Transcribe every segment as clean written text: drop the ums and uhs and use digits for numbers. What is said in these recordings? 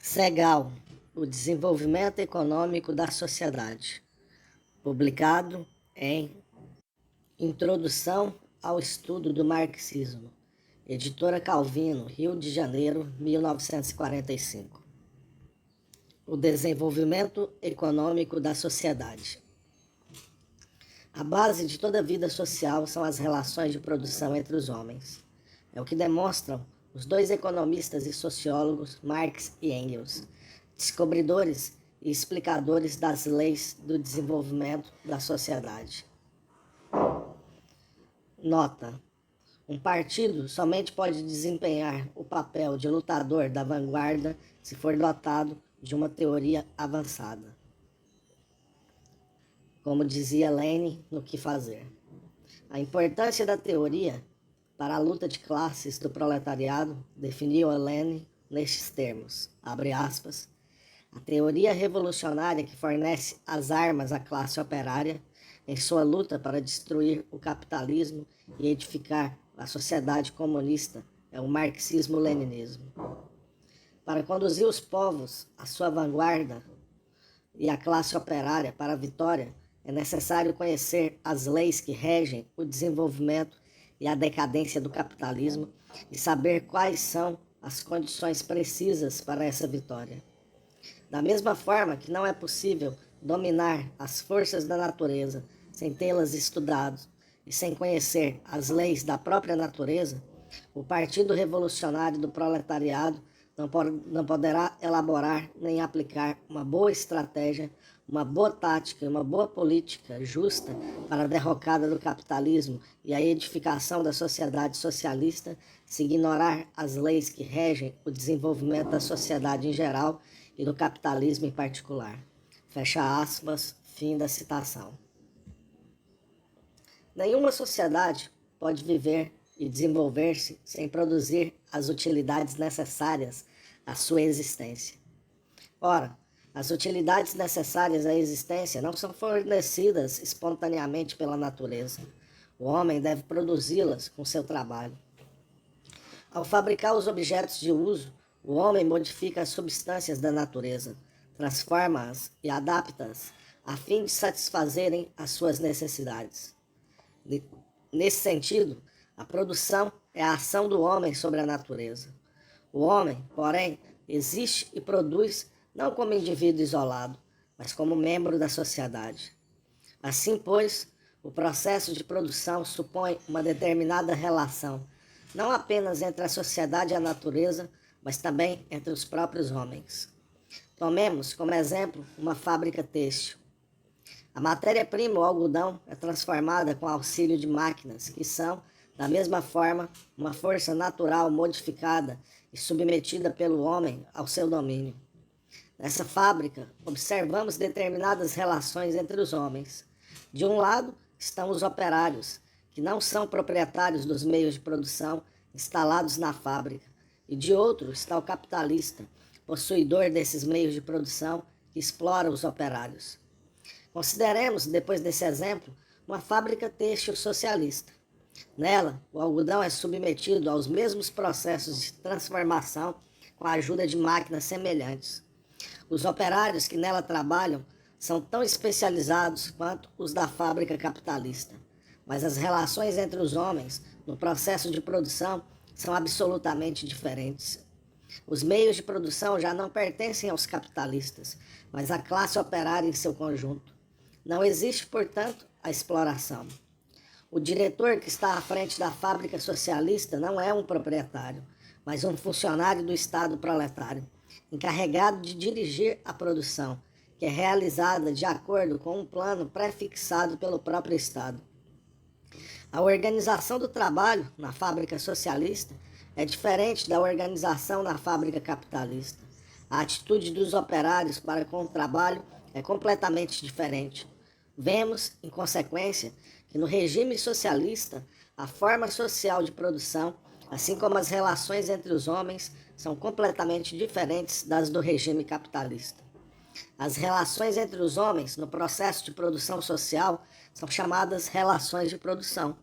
Segal, o desenvolvimento econômico da sociedade, publicado em Introdução ao Estudo do Marxismo, Editora Calvino, Rio de Janeiro, 1945. O desenvolvimento econômico da sociedade. A base de toda a vida social são as relações de produção entre os homens. É o que demonstram os dois economistas e sociólogos, Marx e Engels, descobridores e explicadores das leis do desenvolvimento da sociedade. Nota: um partido somente pode desempenhar o papel de lutador da vanguarda se for dotado de uma teoria avançada. Como dizia Lenin no Que Fazer. A importância da teoria para a luta de classes do proletariado definiu Lenin nestes termos, abre aspas, a teoria revolucionária que fornece as armas à classe operária em sua luta para destruir o capitalismo e edificar a sociedade comunista é o marxismo-leninismo. Para conduzir os povos à sua vanguarda e a classe operária para a vitória, é necessário conhecer as leis que regem o desenvolvimento e a decadência do capitalismo e saber quais são as condições precisas para essa vitória. Da mesma forma que não é possível dominar as forças da natureza sem tê-las estudado e sem conhecer as leis da própria natureza, o Partido Revolucionário do Proletariado não poderá elaborar nem aplicar uma boa estratégia, uma boa tática e uma boa política justa para a derrocada do capitalismo e a edificação da sociedade socialista se ignorar as leis que regem o desenvolvimento da sociedade em geral e do capitalismo em particular. Fecha aspas, fim da citação. Nenhuma sociedade pode viver e desenvolver-se sem produzir as utilidades necessárias à sua existência. Ora, as utilidades necessárias à existência não são fornecidas espontaneamente pela natureza. O homem deve produzi-las com seu trabalho. Ao fabricar os objetos de uso, o homem modifica as substâncias da natureza, transforma-as e adapta-as a fim de satisfazerem as suas necessidades. Nesse sentido, a produção é a ação do homem sobre a natureza. O homem, porém, existe e produz não como indivíduo isolado, mas como membro da sociedade. Assim, pois, o processo de produção supõe uma determinada relação, não apenas entre a sociedade e a natureza, mas também entre os próprios homens. Tomemos como exemplo uma fábrica têxtil. A matéria-prima, o algodão, é transformada com auxílio de máquinas, que são, da mesma forma, uma força natural modificada e submetida pelo homem ao seu domínio. Nessa fábrica, observamos determinadas relações entre os homens. De um lado, estão os operários, que não são proprietários dos meios de produção instalados na fábrica, e de outro está o capitalista, possuidor desses meios de produção que explora os operários. Consideremos, depois desse exemplo, uma fábrica têxtil socialista. Nela, o algodão é submetido aos mesmos processos de transformação com a ajuda de máquinas semelhantes. Os operários que nela trabalham são tão especializados quanto os da fábrica capitalista, mas as relações entre os homens no processo de produção são absolutamente diferentes. Os meios de produção já não pertencem aos capitalistas, mas à classe operária em seu conjunto. Não existe, portanto, a exploração. O diretor que está à frente da fábrica socialista não é um proprietário, mas um funcionário do Estado proletário, encarregado de dirigir a produção, que é realizada de acordo com um plano pré-fixado pelo próprio Estado. A organização do trabalho na fábrica socialista é diferente da organização na fábrica capitalista. A atitude dos operários para com o trabalho é completamente diferente. Vemos, em consequência, que no regime socialista, a forma social de produção, assim como as relações entre os homens, são completamente diferentes das do regime capitalista. As relações entre os homens no processo de produção social são chamadas relações de produção.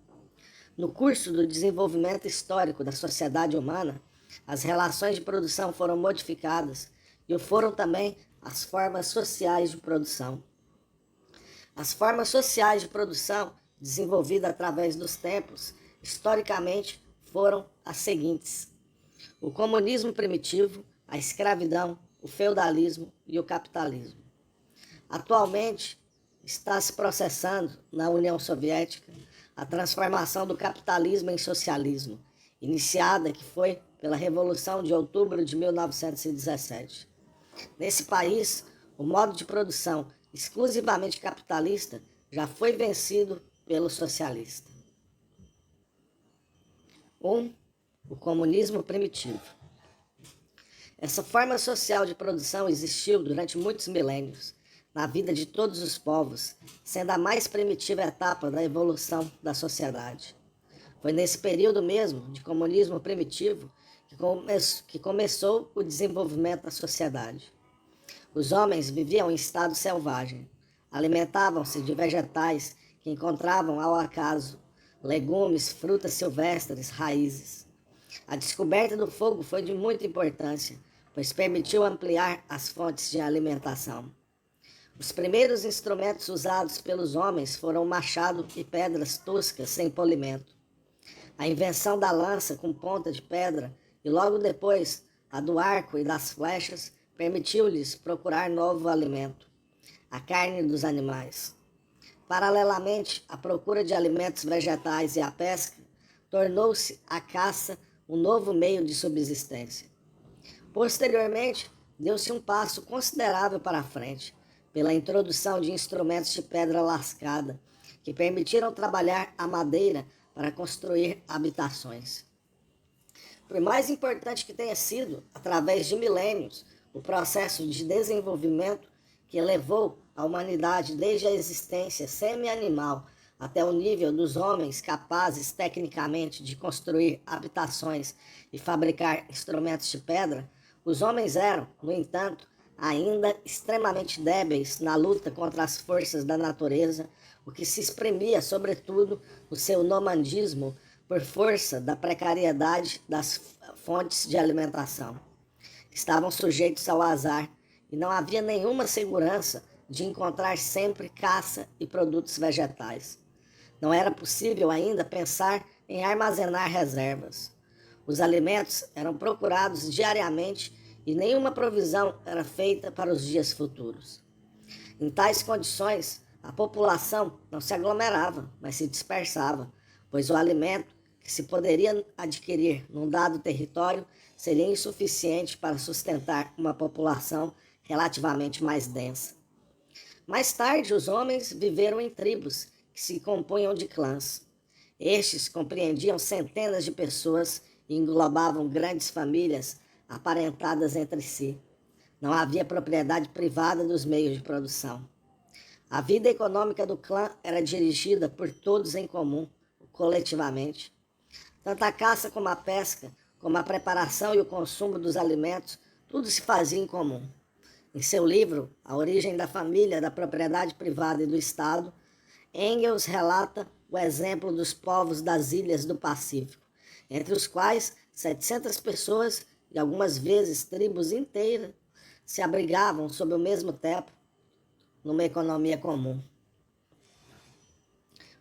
No curso do desenvolvimento histórico da sociedade humana, as relações de produção foram modificadas e o foram também as formas sociais de produção. As formas sociais de produção, desenvolvidas através dos tempos, historicamente foram as seguintes: o comunismo primitivo, a escravidão, o feudalismo e o capitalismo. Atualmente, está se processando na União Soviética a transformação do capitalismo em socialismo, iniciada que foi pela Revolução de Outubro de 1917. Nesse país, o modo de produção exclusivamente capitalista já foi vencido pelo socialista. 1. O comunismo primitivo. Essa forma social de produção existiu durante muitos milênios, na vida de todos os povos, sendo a mais primitiva etapa da evolução da sociedade. Foi nesse período mesmo de comunismo primitivo que começou o desenvolvimento da sociedade. Os homens viviam em estado selvagem, alimentavam-se de vegetais que encontravam ao acaso, legumes, frutas silvestres, raízes. A descoberta do fogo foi de muita importância, pois permitiu ampliar as fontes de alimentação. Os primeiros instrumentos usados pelos homens foram o machado e pedras toscas sem polimento. A invenção da lança com ponta de pedra e logo depois a do arco e das flechas permitiu-lhes procurar novo alimento, a carne dos animais. Paralelamente à procura de alimentos vegetais e à pesca, tornou-se a caça um novo meio de subsistência. Posteriormente, deu-se um passo considerável para a frente, pela introdução de instrumentos de pedra lascada, que permitiram trabalhar a madeira para construir habitações. Por mais importante que tenha sido, através de milênios, o processo de desenvolvimento que levou a humanidade desde a existência semi-animal até o nível dos homens capazes tecnicamente de construir habitações e fabricar instrumentos de pedra, os homens eram, no entanto, ainda extremamente débeis na luta contra as forças da natureza, o que se exprimia, sobretudo, no seu nomadismo por força da precariedade das fontes de alimentação. Estavam sujeitos ao azar e não havia nenhuma segurança de encontrar sempre caça e produtos vegetais. Não era possível ainda pensar em armazenar reservas. Os alimentos eram procurados diariamente e nenhuma provisão era feita para os dias futuros. Em tais condições, a população não se aglomerava, mas se dispersava, pois o alimento que se poderia adquirir num dado território seria insuficiente para sustentar uma população relativamente mais densa. Mais tarde, os homens viveram em tribos que se compunham de clãs. Estes compreendiam centenas de pessoas e englobavam grandes famílias aparentadas entre si. Não havia propriedade privada dos meios de produção. A vida econômica do clã era dirigida por todos em comum, coletivamente. Tanto a caça como a pesca, como a preparação e o consumo dos alimentos, tudo se fazia em comum. Em seu livro, A Origem da Família, da Propriedade Privada e do Estado, Engels relata o exemplo dos povos das ilhas do Pacífico, entre os quais 700 pessoas e algumas vezes tribos inteiras se abrigavam sob o mesmo teto, numa economia comum.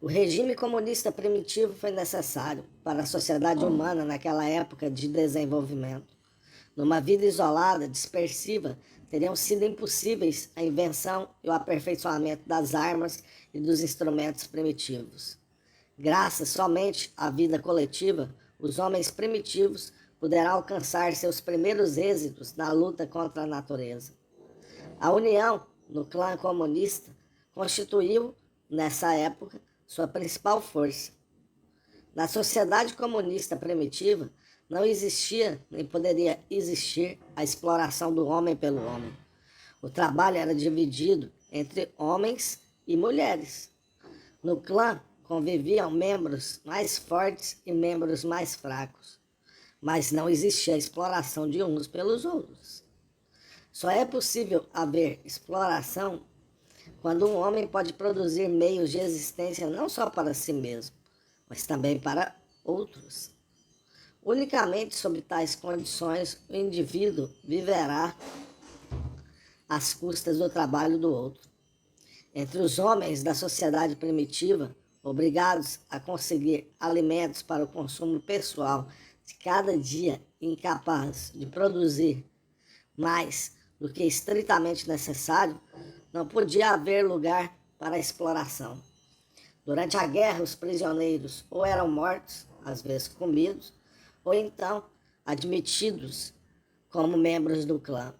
O regime comunista primitivo foi necessário para a sociedade humana naquela época de desenvolvimento. Numa vida isolada, dispersiva, teriam sido impossíveis a invenção e o aperfeiçoamento das armas e dos instrumentos primitivos. Graças somente à vida coletiva, os homens primitivos poderão alcançar seus primeiros êxitos na luta contra a natureza. A união no clã comunista constituiu, nessa época, sua principal força. Na sociedade comunista primitiva, não existia nem poderia existir a exploração do homem pelo homem. O trabalho era dividido entre homens e mulheres. No clã conviviam membros mais fortes e membros mais fracos, mas não existia a exploração de uns pelos outros. Só é possível haver exploração quando um homem pode produzir meios de existência não só para si mesmo, mas também para outros. Unicamente sob tais condições o indivíduo viverá às custas do trabalho do outro. Entre os homens da sociedade primitiva, obrigados a conseguir alimentos para o consumo pessoal de cada dia, incapazes de produzir mais do que estritamente necessário, não podia haver lugar para a exploração. Durante a guerra, os prisioneiros ou eram mortos, às vezes comidos, ou então admitidos como membros do clã.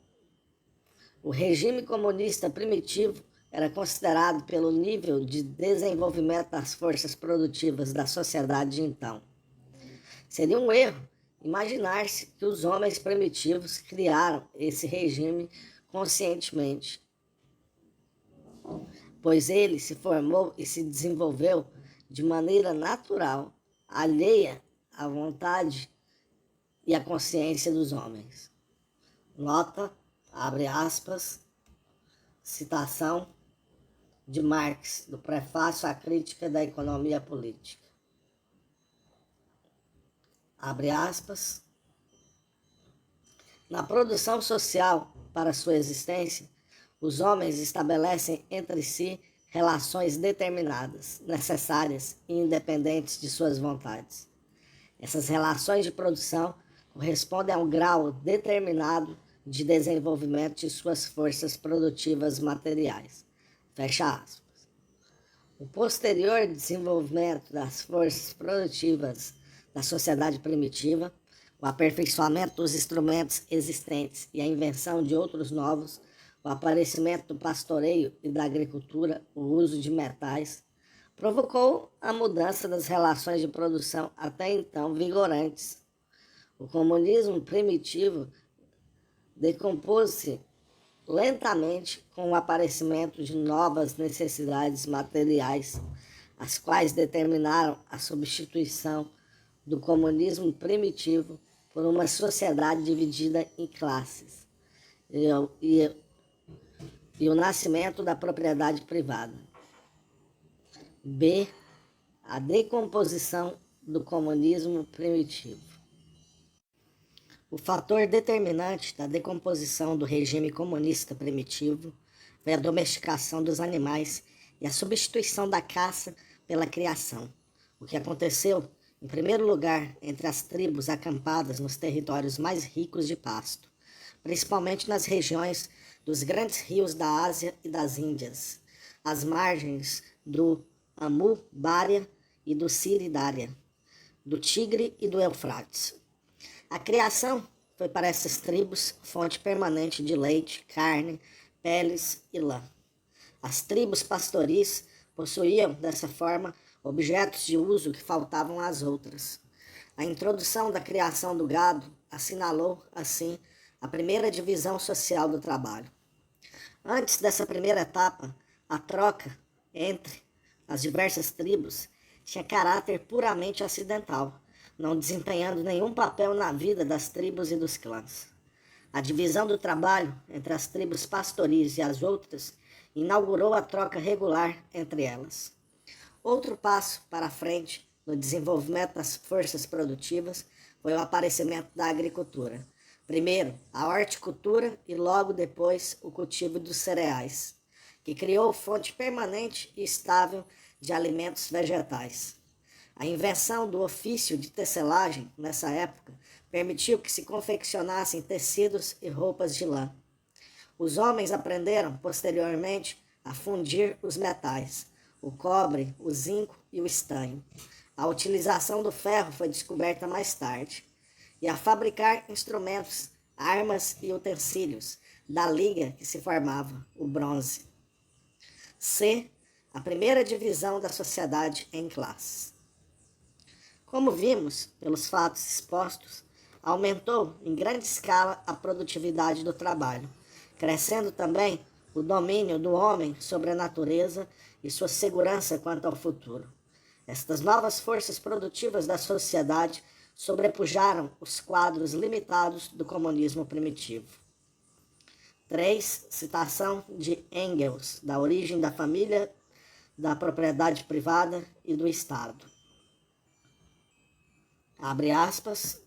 O regime comunista primitivo era considerado pelo nível de desenvolvimento das forças produtivas da sociedade de então. Seria um erro imaginar-se que os homens primitivos criaram esse regime conscientemente, pois ele se formou e se desenvolveu de maneira natural, alheia à vontade e à consciência dos homens. Nota, abre aspas, citação de Marx, do Prefácio à Crítica da Economia Política. Abre aspas. Na produção social para sua existência, os homens estabelecem entre si relações determinadas, necessárias e independentes de suas vontades. Essas relações de produção correspondem a um grau determinado de desenvolvimento de suas forças produtivas materiais. Fecha aspas. O posterior desenvolvimento das forças produtivas da sociedade primitiva, o aperfeiçoamento dos instrumentos existentes e a invenção de outros novos, o aparecimento do pastoreio e da agricultura, o uso de metais, provocou a mudança das relações de produção até então vigorantes. O comunismo primitivo decompôs-se lentamente com o aparecimento de novas necessidades materiais, as quais determinaram a substituição do comunismo primitivo por uma sociedade dividida em classes e o nascimento da propriedade privada. B. A decomposição do comunismo primitivo. O fator determinante da decomposição do regime comunista primitivo foi a domesticação dos animais e a substituição da caça pela criação, o que aconteceu, em primeiro lugar, entre as tribos acampadas nos territórios mais ricos de pasto, principalmente nas regiões dos grandes rios da Ásia e das Índias, às margens do Amu-Dária e do Siri-Dária, do Tigre e do Eufrates. A criação foi para essas tribos fonte permanente de leite, carne, peles e lã. As tribos pastoris possuíam, dessa forma, objetos de uso que faltavam às outras. A introdução da criação do gado assinalou, assim, a primeira divisão social do trabalho. Antes dessa primeira etapa, a troca entre as diversas tribos tinha caráter puramente acidental, não desempenhando nenhum papel na vida das tribos e dos clãs. A divisão do trabalho entre as tribos pastoris e as outras inaugurou a troca regular entre elas. Outro passo para a frente no desenvolvimento das forças produtivas foi o aparecimento da agricultura. Primeiro, a horticultura e logo depois o cultivo dos cereais, que criou fonte permanente e estável de alimentos vegetais. A invenção do ofício de tecelagem, nessa época, permitiu que se confeccionassem tecidos e roupas de lã. Os homens aprenderam, posteriormente, a fundir os metais, o cobre, o zinco e o estanho. A utilização do ferro foi descoberta mais tarde, e a fabricar instrumentos, armas e utensílios, da liga que se formava, o bronze. C. A primeira divisão da sociedade em classes. Como vimos pelos fatos expostos, aumentou em grande escala a produtividade do trabalho, crescendo também o domínio do homem sobre a natureza e sua segurança quanto ao futuro. Estas novas forças produtivas da sociedade sobrepujaram os quadros limitados do comunismo primitivo. 3. Citação de Engels, da origem da família, da propriedade privada e do Estado. Abre aspas.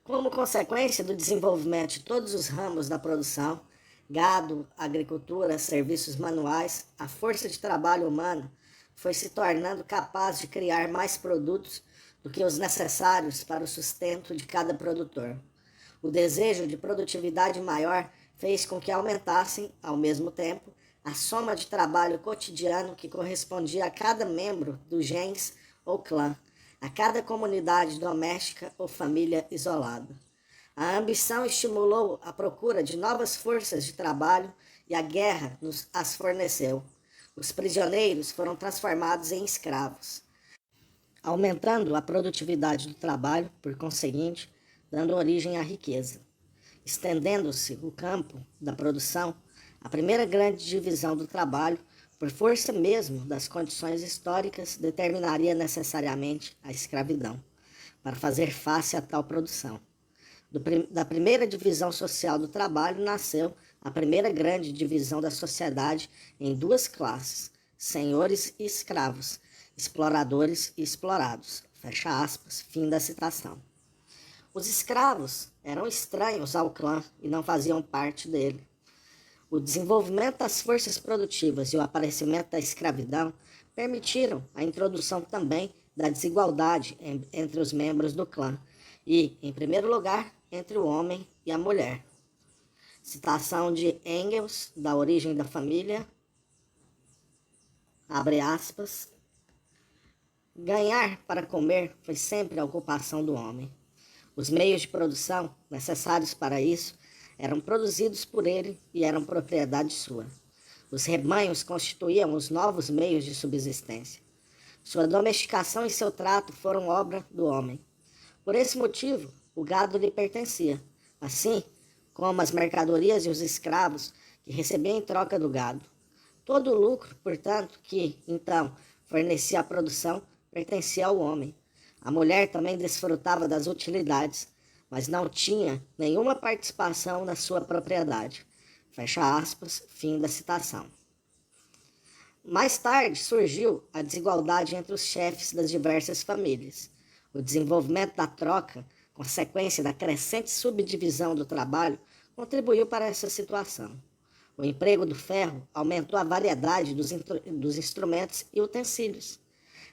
Como consequência do desenvolvimento de todos os ramos da produção, gado, agricultura, serviços manuais, a força de trabalho humana foi se tornando capaz de criar mais produtos do que os necessários para o sustento de cada produtor. O desejo de produtividade maior fez com que aumentassem, ao mesmo tempo, a soma de trabalho cotidiano que correspondia a cada membro do gens ou clã, a cada comunidade doméstica ou família isolada. A ambição estimulou a procura de novas forças de trabalho e a guerra as forneceu. Os prisioneiros foram transformados em escravos, aumentando a produtividade do trabalho, por conseguinte, dando origem à riqueza. Estendendo-se o campo da produção, a primeira grande divisão do trabalho, por força mesmo das condições históricas, determinaria necessariamente a escravidão, para fazer face a tal produção. Da primeira divisão social do trabalho nasceu a primeira grande divisão da sociedade em duas classes, senhores e escravos, exploradores e explorados. Fecha aspas, fim da citação. Os escravos eram estranhos ao clã e não faziam parte dele. O desenvolvimento das forças produtivas e o aparecimento da escravidão permitiram a introdução também da desigualdade entre os membros do clã e, em primeiro lugar, entre o homem e a mulher. Citação de Engels, da Origem da Família, abre aspas, ganhar para comer foi sempre a ocupação do homem. Os meios de produção necessários para isso eram produzidos por ele e eram propriedade sua. Os rebanhos constituíam os novos meios de subsistência. Sua domesticação e seu trato foram obra do homem. Por esse motivo, o gado lhe pertencia, assim como as mercadorias e os escravos que recebiam em troca do gado. Todo o lucro, portanto, que, então, fornecia a produção, pertencia ao homem. A mulher também desfrutava das utilidades, mas não tinha nenhuma participação na sua propriedade. Fecha aspas, fim da citação. Mais tarde surgiu a desigualdade entre os chefes das diversas famílias. O desenvolvimento da troca, consequência da crescente subdivisão do trabalho, contribuiu para essa situação. O emprego do ferro aumentou a variedade dos instrumentos e utensílios.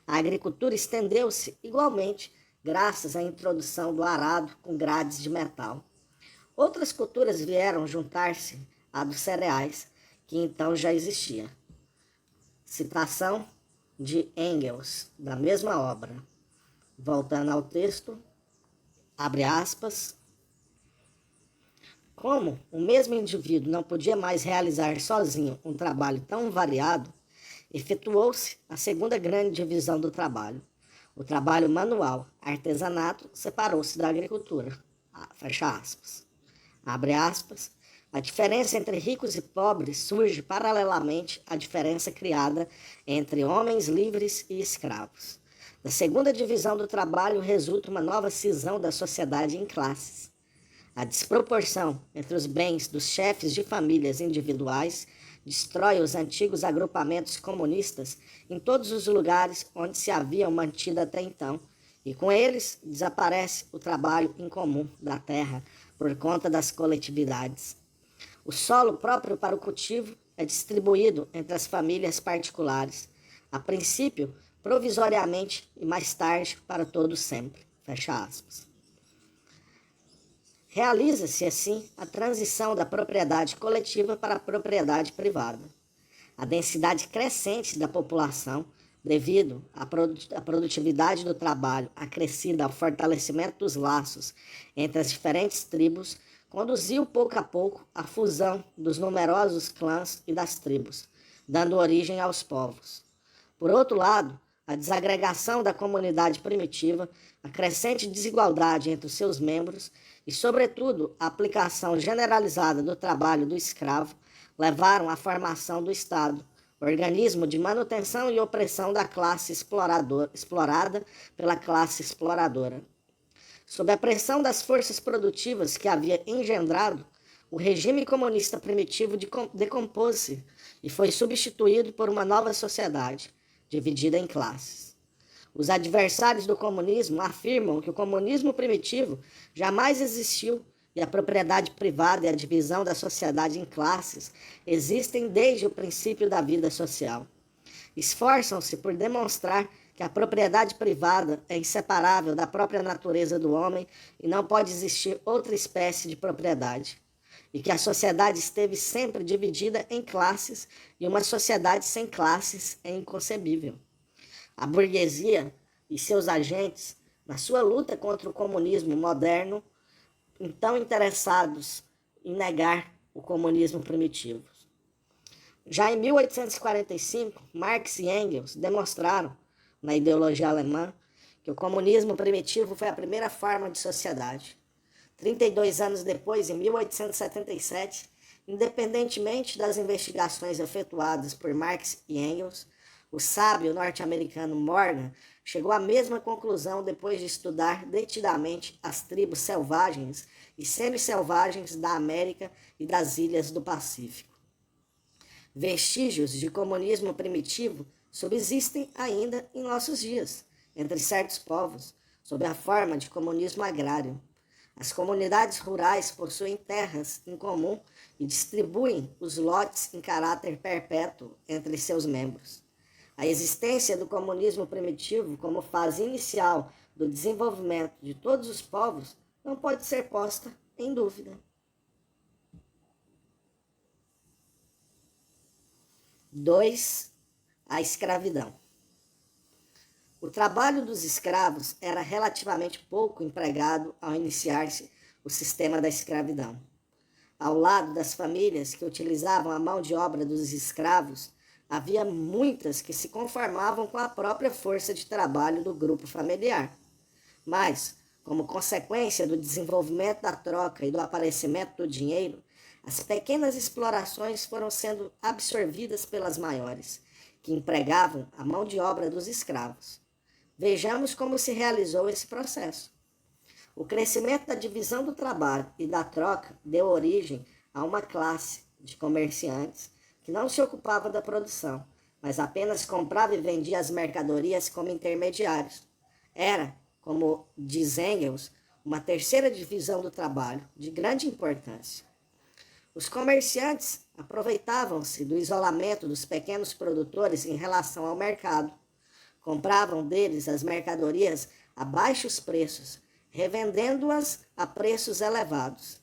A agricultura estendeu-se igualmente, graças à introdução do arado com grades de metal. Outras culturas vieram juntar-se à dos cereais, que então já existia. Citação de Engels, da mesma obra. Voltando ao texto, abre aspas. Como o mesmo indivíduo não podia mais realizar sozinho um trabalho tão variado, efetuou-se a segunda grande divisão do trabalho. O trabalho manual, artesanato, separou-se da agricultura. Fecha aspas. Abre aspas. A diferença entre ricos e pobres surge paralelamente à diferença criada entre homens livres e escravos. Da segunda divisão do trabalho resulta uma nova cisão da sociedade em classes. A desproporção entre os bens dos chefes de famílias individuais destrói os antigos agrupamentos comunistas em todos os lugares onde se haviam mantido até então, e com eles desaparece o trabalho em comum da terra por conta das coletividades. O solo próprio para o cultivo é distribuído entre as famílias particulares, a princípio, provisoriamente e mais tarde para todos sempre. Fecha aspas. Realiza-se, assim, a transição da propriedade coletiva para a propriedade privada. A densidade crescente da população, devido à produtividade do trabalho acrescida ao fortalecimento dos laços entre as diferentes tribos, conduziu pouco a pouco à fusão dos numerosos clãs e das tribos, dando origem aos povos. Por outro lado, a desagregação da comunidade primitiva, a crescente desigualdade entre os seus membros e, sobretudo, a aplicação generalizada do trabalho do escravo levaram à formação do Estado, organismo de manutenção e opressão da classe explorada pela classe exploradora. Sob a pressão das forças produtivas que havia engendrado, o regime comunista primitivo decompôs-se e foi substituído por uma nova sociedade, dividida em classes. Os adversários do comunismo afirmam que o comunismo primitivo jamais existiu e a propriedade privada e a divisão da sociedade em classes existem desde o princípio da vida social. Esforçam-se por demonstrar que a propriedade privada é inseparável da própria natureza do homem e não pode existir outra espécie de propriedade, e que a sociedade esteve sempre dividida em classes e uma sociedade sem classes é inconcebível. A burguesia e seus agentes, na sua luta contra o comunismo moderno, então interessados em negar o comunismo primitivo. Já em 1845, Marx e Engels demonstraram, na ideologia alemã, que o comunismo primitivo foi a primeira forma de sociedade. 32 anos depois, em 1877, independentemente das investigações efetuadas por Marx e Engels, o sábio norte-americano Morgan chegou à mesma conclusão depois de estudar detidamente as tribos selvagens e semi-selvagens da América e das ilhas do Pacífico. Vestígios de comunismo primitivo subsistem ainda em nossos dias, entre certos povos, sob a forma de comunismo agrário. As comunidades rurais possuem terras em comum e distribuem os lotes em caráter perpétuo entre seus membros. A existência do comunismo primitivo como fase inicial do desenvolvimento de todos os povos não pode ser posta em dúvida. 2. A escravidão. O trabalho dos escravos era relativamente pouco empregado ao iniciar-se o sistema da escravidão. Ao lado das famílias que utilizavam a mão de obra dos escravos, havia muitas que se conformavam com a própria força de trabalho do grupo familiar. Mas, como consequência do desenvolvimento da troca e do aparecimento do dinheiro, as pequenas explorações foram sendo absorvidas pelas maiores, que empregavam a mão de obra dos escravos. Vejamos como se realizou esse processo. O crescimento da divisão do trabalho e da troca deu origem a uma classe de comerciantes que não se ocupava da produção, mas apenas comprava e vendia as mercadorias como intermediários. Era, como diz Engels, uma terceira divisão do trabalho, de grande importância. Os comerciantes aproveitavam-se do isolamento dos pequenos produtores em relação ao mercado. Compravam deles as mercadorias a baixos preços, revendendo-as a preços elevados.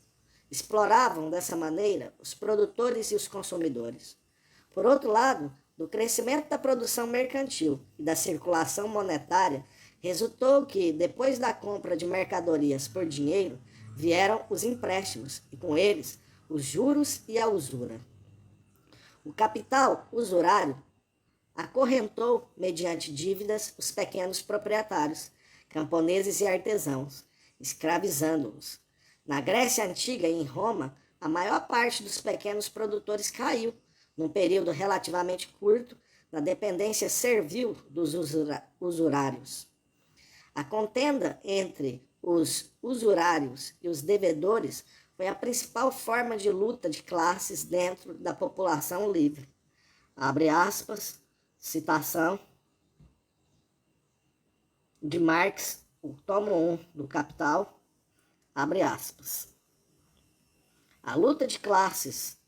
Exploravam dessa maneira os produtores e os consumidores. Por outro lado, do crescimento da produção mercantil e da circulação monetária, resultou que, depois da compra de mercadorias por dinheiro, vieram os empréstimos e, com eles, os juros e a usura. O capital usurário acorrentou, mediante dívidas, os pequenos proprietários, camponeses e artesãos, escravizando-os. Na Grécia Antiga e em Roma, a maior parte dos pequenos produtores caiu, num período relativamente curto, na dependência servil dos usurários. A contenda entre os usurários e os devedores foi a principal forma de luta de classes dentro da população livre. Abre aspas, citação de Marx, o tomo 1 do Capital, abre aspas. A luta de classes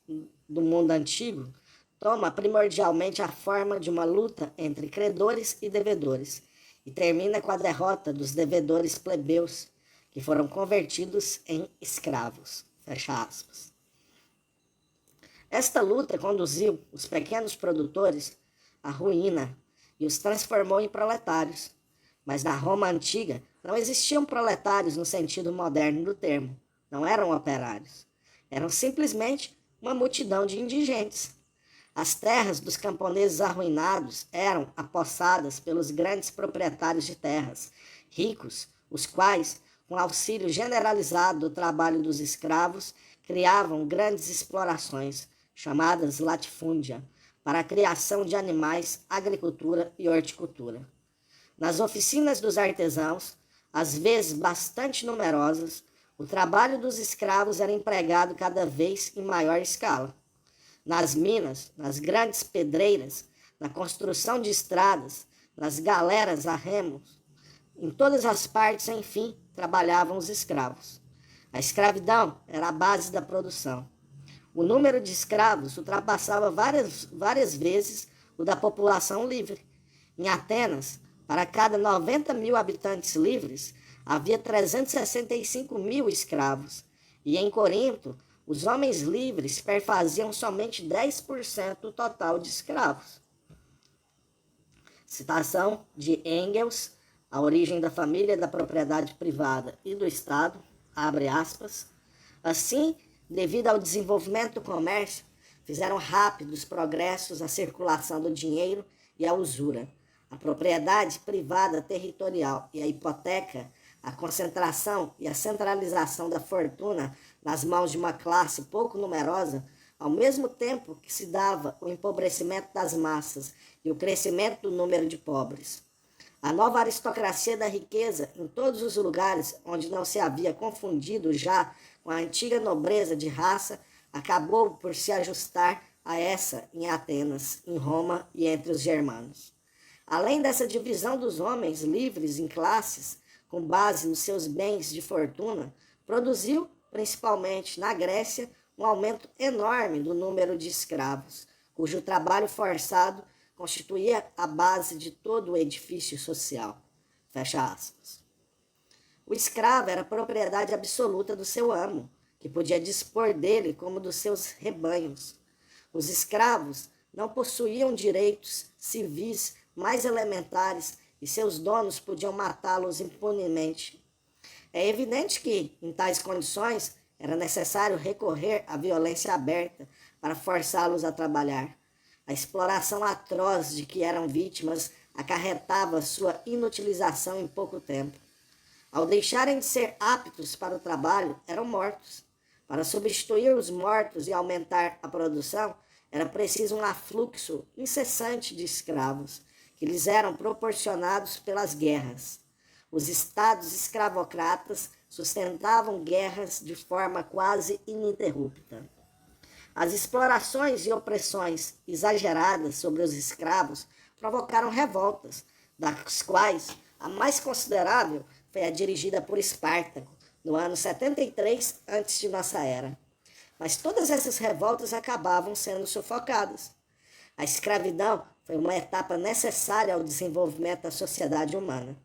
do mundo antigo toma primordialmente a forma de uma luta entre credores e devedores e termina com a derrota dos devedores plebeus, que foram convertidos em escravos. Fecha aspas. Esta luta conduziu os pequenos produtores à ruína e os transformou em proletários. Mas na Roma antiga não existiam proletários no sentido moderno do termo. Não eram operários. Eram simplesmente uma multidão de indigentes. As terras dos camponeses arruinados eram apossadas pelos grandes proprietários de terras, ricos, os quais, com auxílio generalizado do trabalho dos escravos, criavam grandes explorações, chamadas latifúndia, para a criação de animais, agricultura e horticultura. Nas oficinas dos artesãos, às vezes bastante numerosas, o trabalho dos escravos era empregado cada vez em maior escala. Nas minas, nas grandes pedreiras, na construção de estradas, nas galeras a remos, em todas as partes, enfim, trabalhavam os escravos. A escravidão era a base da produção. O número de escravos ultrapassava várias vezes o da população livre. Em Atenas, para cada 90 mil habitantes livres, havia 365 mil escravos. E em Corinto, os homens livres perfaziam somente 10% do total de escravos. Citação de Engels, A Origem da Família, da Propriedade Privada e do Estado, abre aspas. Assim, devido ao desenvolvimento do comércio, fizeram rápidos progressos a circulação do dinheiro e a usura, a propriedade privada territorial e a hipoteca, a concentração e a centralização da fortuna nas mãos de uma classe pouco numerosa, ao mesmo tempo que se dava o empobrecimento das massas e o crescimento do número de pobres. A nova aristocracia da riqueza, em todos os lugares onde não se havia confundido já com a antiga nobreza de raça, acabou por se ajustar a essa em Atenas, em Roma e entre os germanos. Além dessa divisão dos homens livres em classes, com base nos seus bens de fortuna, produziu, principalmente na Grécia, um aumento enorme do número de escravos, cujo trabalho forçado constituía a base de todo o edifício social. Fecha aspas. O escravo era propriedade absoluta do seu amo, que podia dispor dele como dos seus rebanhos. Os escravos não possuíam direitos civis mais elementares e seus donos podiam matá-los impunemente. É evidente que, em tais condições, era necessário recorrer à violência aberta para forçá-los a trabalhar. A exploração atroz de que eram vítimas acarretava sua inutilização em pouco tempo. Ao deixarem de ser aptos para o trabalho, eram mortos. Para substituir os mortos e aumentar a produção, era preciso um afluxo incessante de escravos, que lhes eram proporcionados pelas guerras. Os estados escravocratas sustentavam guerras de forma quase ininterrupta. As explorações e opressões exageradas sobre os escravos provocaram revoltas, das quais a mais considerável foi a dirigida por Espartaco, no ano 73 antes de nossa era. Mas todas essas revoltas acabavam sendo sufocadas. A escravidão foi uma etapa necessária ao desenvolvimento da sociedade humana.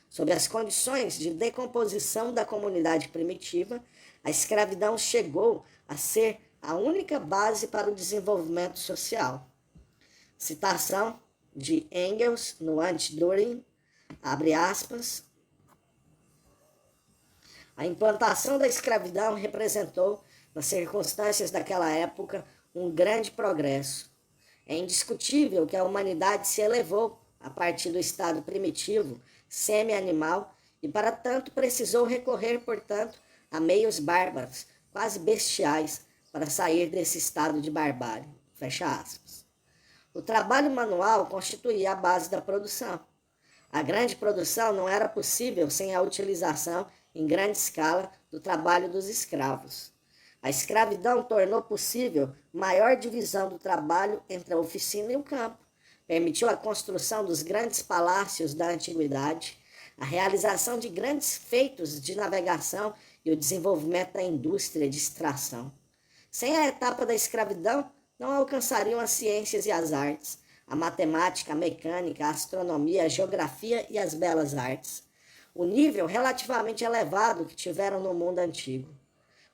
Sob as condições de decomposição da comunidade primitiva, a escravidão chegou a ser a única base para o desenvolvimento social. Citação de Engels no Anti-Düring, abre aspas. A implantação da escravidão representou, nas circunstâncias daquela época, um grande progresso. É indiscutível que a humanidade se elevou a partir do estado primitivo, semi-animal, e para tanto precisou recorrer, portanto, a meios bárbaros, quase bestiais, para sair desse estado de barbárie. Fecha aspas. O trabalho manual constituía a base da produção. A grande produção não era possível sem a utilização, em grande escala, do trabalho dos escravos. A escravidão tornou possível maior divisão do trabalho entre a oficina e o campo, permitiu a construção dos grandes palácios da antiguidade, a realização de grandes feitos de navegação e o desenvolvimento da indústria de extração. Sem a etapa da escravidão, não alcançariam as ciências e as artes, a matemática, a mecânica, a astronomia, a geografia e as belas artes, o nível relativamente elevado que tiveram no mundo antigo.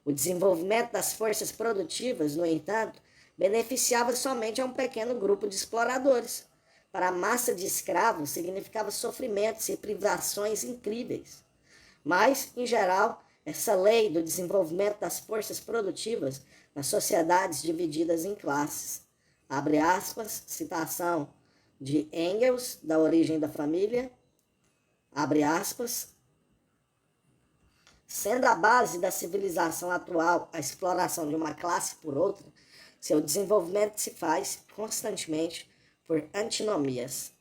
O desenvolvimento das forças produtivas, no entanto, beneficiava somente a um pequeno grupo de exploradores. Para a massa de escravos, significava sofrimentos e privações incríveis. Mas, em geral, essa lei do desenvolvimento das forças produtivas nas sociedades divididas em classes. Abre aspas, citação de Engels, da Origem da Família. Abre aspas. Sendo a base da civilização atual a exploração de uma classe por outra, seu desenvolvimento se faz constantemente por antinomias.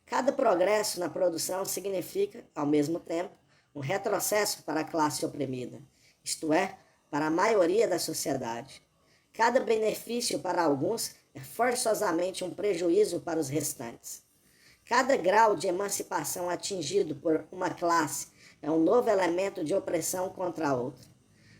Cada progresso na produção significa, ao mesmo tempo, um retrocesso para a classe oprimida, isto é, para a maioria da sociedade. Cada benefício para alguns é forçosamente um prejuízo para os restantes. Cada grau de emancipação atingido por uma classe é um novo elemento de opressão contra a outra.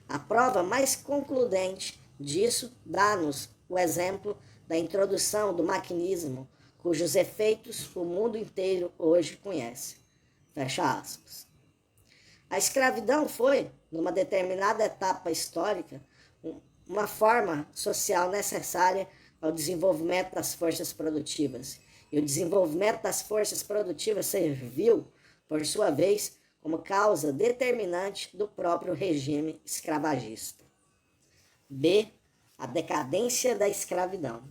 A prova mais concludente disso dá-nos o exemplo da introdução do maquinismo, cujos efeitos o mundo inteiro hoje conhece. Fecha aspas. A escravidão foi, numa determinada etapa histórica, uma forma social necessária ao desenvolvimento das forças produtivas. E o desenvolvimento das forças produtivas serviu, por sua vez, como causa determinante do próprio regime escravagista. B. A decadência da escravidão.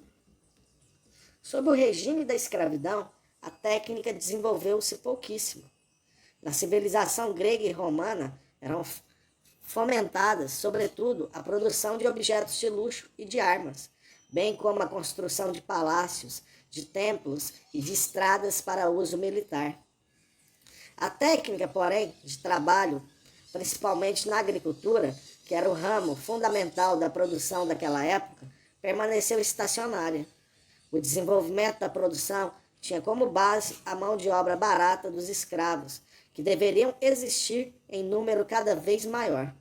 Sob o regime da escravidão, a técnica desenvolveu-se pouquíssimo. Na civilização grega e romana eram fomentadas, sobretudo, a produção de objetos de luxo e de armas, bem como a construção de palácios, de templos e de estradas para uso militar. A técnica, porém, de trabalho, principalmente na agricultura, que era o ramo fundamental da produção daquela época, permaneceu estacionária. O desenvolvimento da produção tinha como base a mão de obra barata dos escravos, que deveriam existir em número cada vez maior.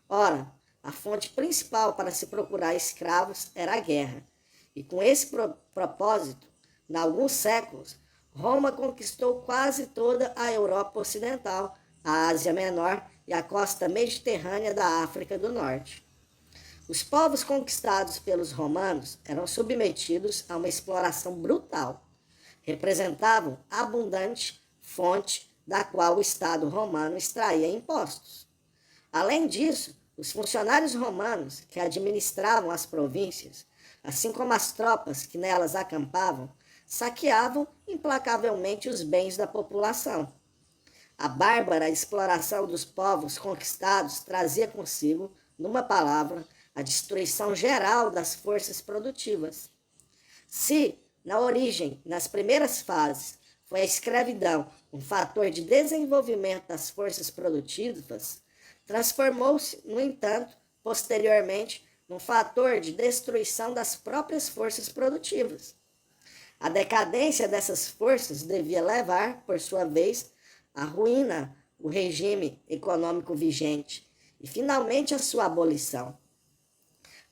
Ora, a fonte principal para se procurar escravos era a guerra, e com esse propósito, em alguns séculos, Roma conquistou quase toda a Europa Ocidental, a Ásia Menor e a costa mediterrânea da África do Norte. Os povos conquistados pelos romanos eram submetidos a uma exploração brutal. Representavam abundante fonte da qual o Estado romano extraía impostos. Além disso, os funcionários romanos que administravam as províncias, assim como as tropas que nelas acampavam, saqueavam implacavelmente os bens da população. A bárbara exploração dos povos conquistados trazia consigo, numa palavra, a destruição geral das forças produtivas. Se, na origem, nas primeiras fases, foi a escravidão um fator de desenvolvimento das forças produtivas, transformou-se, no entanto, posteriormente, num fator de destruição das próprias forças produtivas. A decadência dessas forças devia levar, por sua vez, à ruína do regime econômico vigente e, finalmente, à sua abolição.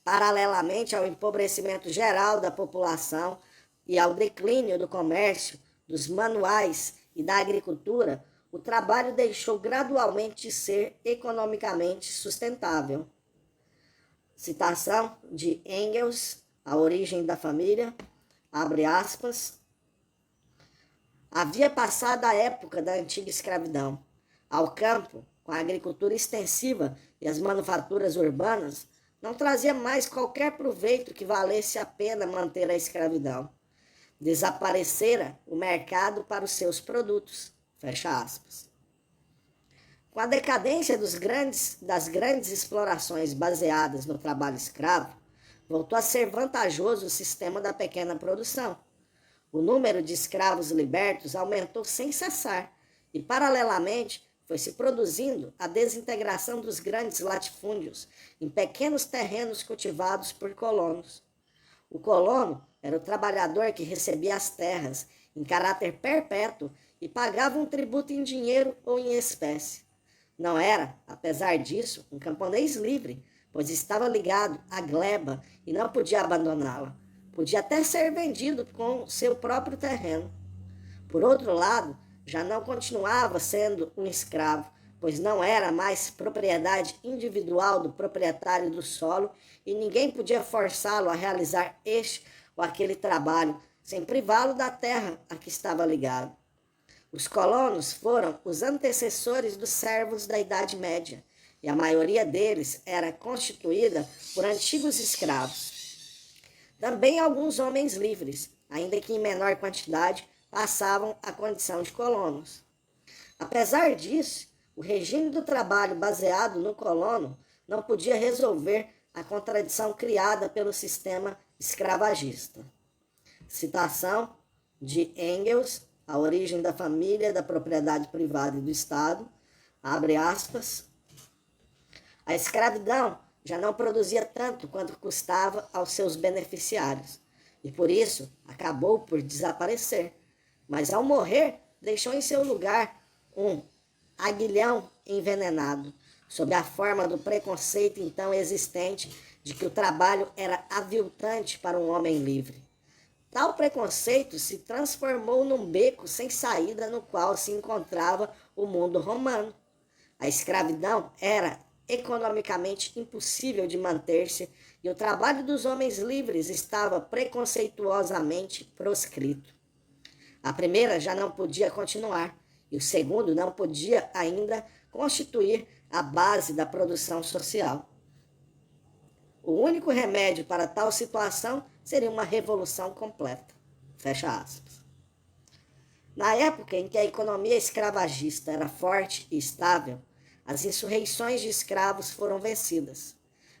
Paralelamente ao empobrecimento geral da população e ao declínio do comércio, dos manuais e da agricultura, o trabalho deixou gradualmente de ser economicamente sustentável. Citação de Engels, A Origem da Família, abre aspas. Havia passado a época da antiga escravidão. Ao campo, com a agricultura extensiva e as manufaturas urbanas, não trazia mais qualquer proveito que valesse a pena manter a escravidão. Desaparecera o mercado para os seus produtos. Fecha aspas. Com a decadência das grandes explorações baseadas no trabalho escravo, voltou a ser vantajoso o sistema da pequena produção. O número de escravos libertos aumentou sem cessar e, paralelamente, foi se produzindo a desintegração dos grandes latifúndios em pequenos terrenos cultivados por colonos. O colono era o trabalhador que recebia as terras em caráter perpétuo e pagava um tributo em dinheiro ou em espécie. Não era, apesar disso, um camponês livre, pois estava ligado à gleba e não podia abandoná-la. Podia até ser vendido com seu próprio terreno. Por outro lado, já não continuava sendo um escravo, pois não era mais propriedade individual do proprietário do solo e ninguém podia forçá-lo a realizar este ou aquele trabalho, sem privá-lo da terra a que estava ligado. Os colonos foram os antecessores dos servos da Idade Média, e a maioria deles era constituída por antigos escravos. Também alguns homens livres, ainda que em menor quantidade, passavam a condição de colonos. Apesar disso, o regime do trabalho baseado no colono não podia resolver a contradição criada pelo sistema escravagista. Citação de Engels, A Origem da Família, da Propriedade Privada e do Estado, abre aspas. A escravidão já não produzia tanto quanto custava aos seus beneficiários, e por isso acabou por desaparecer. mas ao morrer deixou em seu lugar um aguilhão envenenado, sob a forma do preconceito então existente de que o trabalho era aviltante para um homem livre. Tal preconceito se transformou num beco sem saída no qual se encontrava o mundo romano. A escravidão era economicamente impossível de manter-se e o trabalho dos homens livres estava preconceituosamente proscrito. A primeira já não podia continuar e o segundo não podia ainda constituir a base da produção social. O único remédio para tal situação seria uma revolução completa. Fecha aspas. Na época em que a economia escravagista era forte e estável, as insurreições de escravos foram vencidas.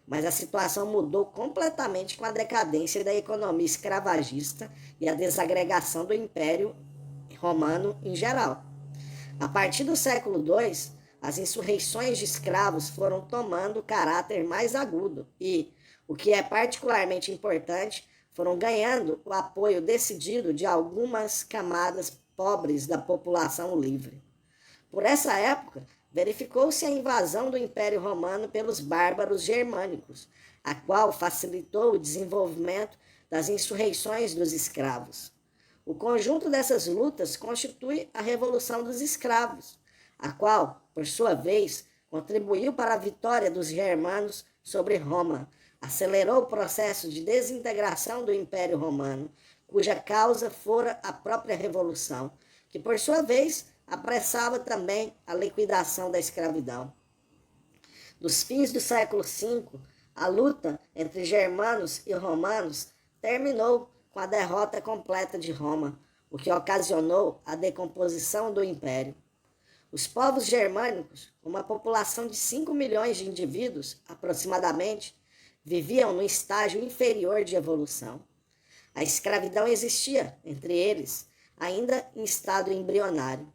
Mas a situação mudou completamente com a decadência da economia escravagista e a desagregação do Império Romano em geral. A partir do século II, as insurreições de escravos foram tomando caráter mais agudo e, o que é particularmente importante, foram ganhando o apoio decidido de algumas camadas pobres da população livre. Por essa época, verificou-se a invasão do Império Romano pelos bárbaros germânicos, a qual facilitou o desenvolvimento das insurreições dos escravos. O conjunto dessas lutas constitui a Revolução dos Escravos, a qual, por sua vez, contribuiu para a vitória dos germanos sobre Roma, acelerou o processo de desintegração do Império Romano, cuja causa fora a própria Revolução, que, por sua vez, apressava também a liquidação da escravidão. Dos fins do século V, a luta entre germanos e romanos terminou com a derrota completa de Roma, o que ocasionou a decomposição do império. Os povos germânicos, uma população de 5 milhões de indivíduos, aproximadamente, viviam no estágio inferior de evolução. A escravidão existia, entre eles, ainda em estado embrionário.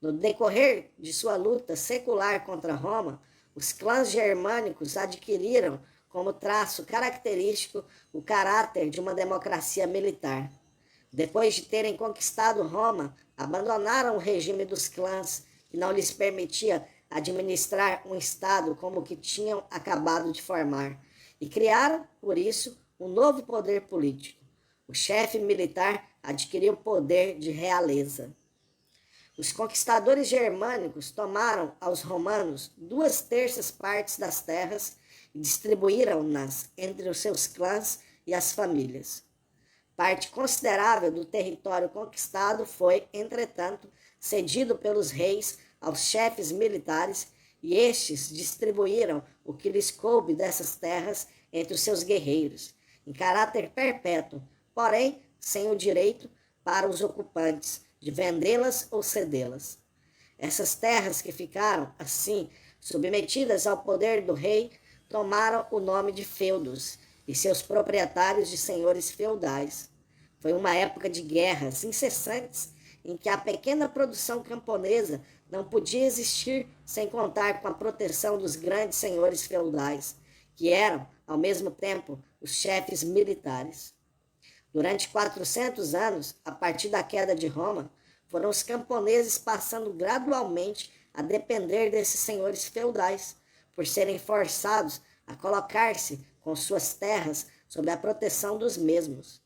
No decorrer de sua luta secular contra Roma, os clãs germânicos adquiriram como traço característico o caráter de uma democracia militar. Depois de terem conquistado Roma, abandonaram o regime dos clãs, que não lhes permitia administrar um estado como o que tinham acabado de formar, e criaram, por isso, um novo poder político. O chefe militar adquiriu o poder de realeza. Os conquistadores germânicos tomaram aos romanos 2/3 partes das terras e distribuíram-nas entre os seus clãs e as famílias. Parte considerável do território conquistado foi, entretanto, cedido pelos reis aos chefes militares e estes distribuíram o que lhes coube dessas terras entre os seus guerreiros, em caráter perpétuo, porém sem o direito para os ocupantes de vendê-las ou cedê-las. Essas terras que ficaram, assim, submetidas ao poder do rei, tomaram o nome de feudos e seus proprietários de senhores feudais. Foi uma época de guerras incessantes em que a pequena produção camponesa não podia existir sem contar com a proteção dos grandes senhores feudais, que eram, ao mesmo tempo, os chefes militares. Durante 400 anos, a partir da queda de Roma, foram os camponeses passando gradualmente a depender desses senhores feudais, por serem forçados a colocar-se com suas terras sob a proteção dos mesmos.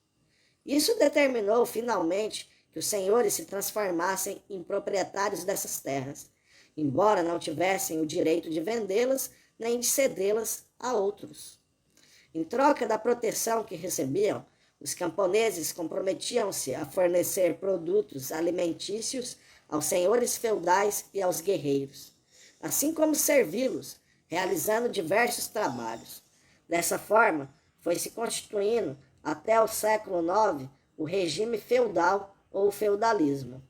Isso determinou, finalmente, que os senhores se transformassem em proprietários dessas terras, embora não tivessem o direito de vendê-las nem de cedê-las a outros. Em troca da proteção que recebiam, os camponeses comprometiam-se a fornecer produtos alimentícios aos senhores feudais e aos guerreiros, assim como servi-los, realizando diversos trabalhos. Dessa forma, foi se constituindo, até o século IX, o regime feudal ou feudalismo.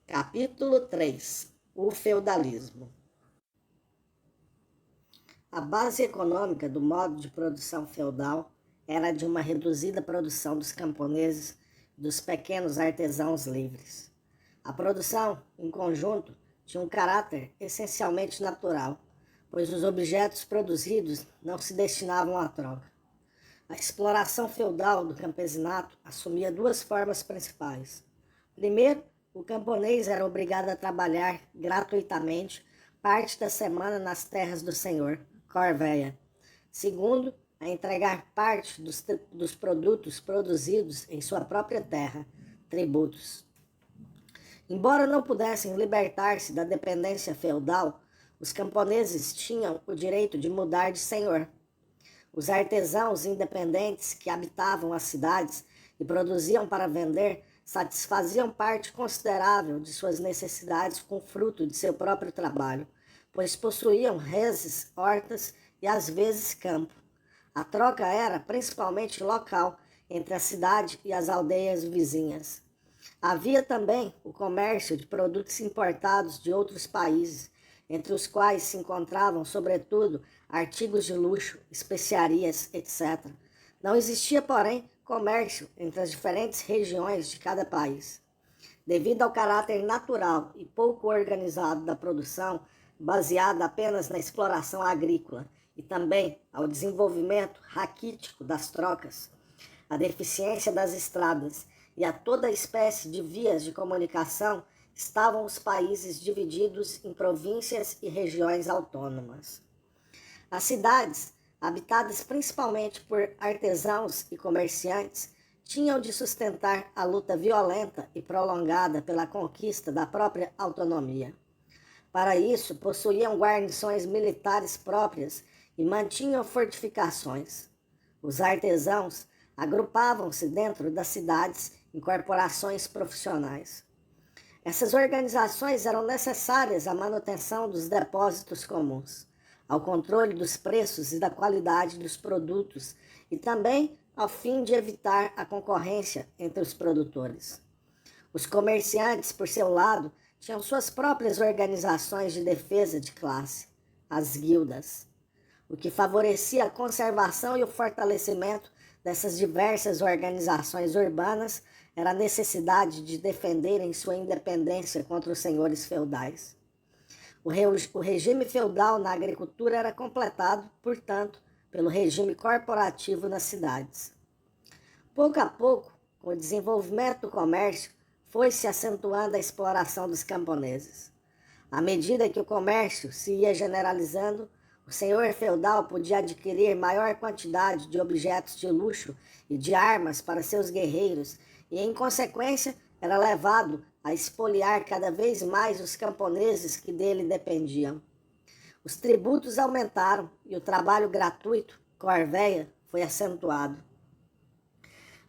Capítulo 3. O feudalismo. A base econômica do modo de produção feudal era de uma reduzida produção dos camponeses e dos pequenos artesãos livres. A produção, em conjunto, tinha um caráter essencialmente natural, pois os objetos produzidos não se destinavam à troca. A exploração feudal do campesinato assumia duas formas principais. Primeiro, o camponês era obrigado a trabalhar gratuitamente parte da semana nas terras do senhor, corvéia. Segundo, a entregar parte dos produtos produzidos em sua própria terra, tributos. Embora não pudessem libertar-se da dependência feudal, os camponeses tinham o direito de mudar de senhor. Os artesãos independentes que habitavam as cidades e produziam para vender satisfaziam parte considerável de suas necessidades com fruto de seu próprio trabalho, pois possuíam reses, hortas e às vezes campo. A troca era principalmente local, entre a cidade e as aldeias vizinhas. Havia também o comércio de produtos importados de outros países, entre os quais se encontravam, sobretudo, artigos de luxo, especiarias, etc. Não existia, porém, comércio entre as diferentes regiões de cada país. Devido ao caráter natural e pouco organizado da produção, baseada apenas na exploração agrícola, e também ao desenvolvimento raquítico das trocas, a deficiência das estradas e a toda espécie de vias de comunicação, estavam os países divididos em províncias e regiões autônomas. As cidades, habitadas principalmente por artesãos e comerciantes, tinham de sustentar a luta violenta e prolongada pela conquista da própria autonomia. Para isso, possuíam guarnições militares próprias e mantinham fortificações. Os artesãos agrupavam-se dentro das cidades em corporações profissionais. Essas organizações eram necessárias à manutenção dos depósitos comuns, ao controle dos preços e da qualidade dos produtos e também ao fim de evitar a concorrência entre os produtores. Os comerciantes, por seu lado, tinham suas próprias organizações de defesa de classe, as guildas, o que favorecia a conservação e o fortalecimento dessas diversas organizações urbanas era a necessidade de defenderem sua independência contra os senhores feudais. O regime feudal na agricultura era completado, portanto, pelo regime corporativo nas cidades. Pouco a pouco, com o desenvolvimento do comércio, foi-se acentuando a exploração dos camponeses. À medida que o comércio se ia generalizando, o senhor feudal podia adquirir maior quantidade de objetos de luxo e de armas para seus guerreiros e, em consequência, era levado a expoliar cada vez mais os camponeses que dele dependiam. Os tributos aumentaram e o trabalho gratuito, corvéia, foi acentuado.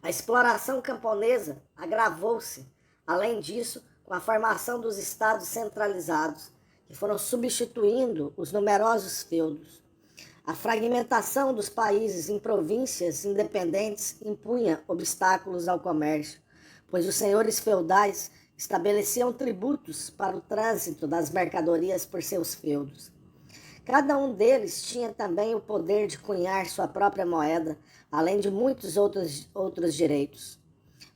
A exploração camponesa agravou-se, além disso, com a formação dos estados centralizados, que foram substituindo os numerosos feudos. A fragmentação dos países em províncias independentes impunha obstáculos ao comércio, pois os senhores feudais estabeleciam tributos para o trânsito das mercadorias por seus feudos. Cada um deles tinha também o poder de cunhar sua própria moeda, além de muitos outros direitos.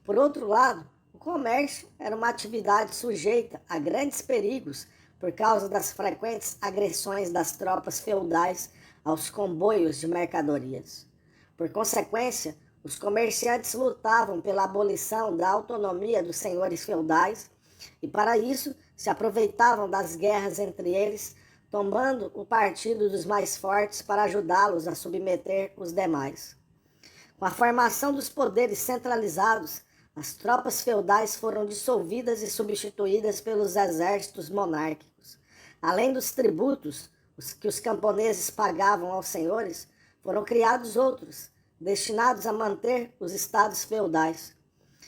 Por outro lado, o comércio era uma atividade sujeita a grandes perigos por causa das frequentes agressões das tropas feudais aos comboios de mercadorias. Por consequência, os comerciantes lutavam pela abolição da autonomia dos senhores feudais e, para isso, se aproveitavam das guerras entre eles, tomando o partido dos mais fortes para ajudá-los a submeter os demais. Com a formação dos poderes centralizados, as tropas feudais foram dissolvidas e substituídas pelos exércitos monárquicos. Além dos tributos que os camponeses pagavam aos senhores, foram criados outros, destinados a manter os estados feudais.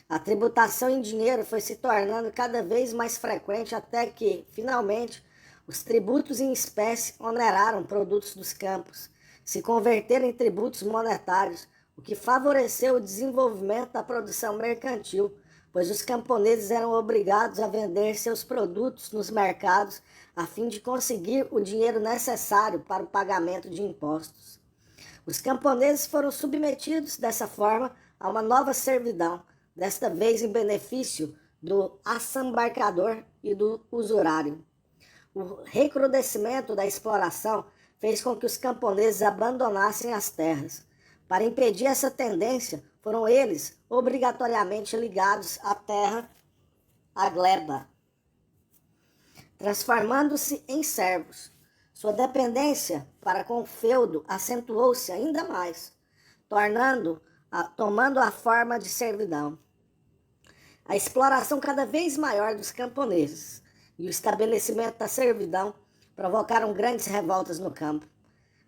A tributação em dinheiro foi se tornando cada vez mais frequente até que, finalmente, os tributos em espécie oneraram produtos dos campos, se converteram em tributos monetários, o que favoreceu o desenvolvimento da produção mercantil, pois os camponeses eram obrigados a vender seus produtos nos mercados a fim de conseguir o dinheiro necessário para o pagamento de impostos. Os camponeses foram submetidos, dessa forma, a uma nova servidão, desta vez em benefício do assambarcador e do usurário. O recrudescimento da exploração fez com que os camponeses abandonassem as terras. Para impedir essa tendência, foram eles obrigatoriamente ligados à terra, à gleba, transformando-se em servos. Sua dependência para com o feudo acentuou-se ainda mais, tomando a forma de servidão. A exploração cada vez maior dos camponeses e o estabelecimento da servidão provocaram grandes revoltas no campo.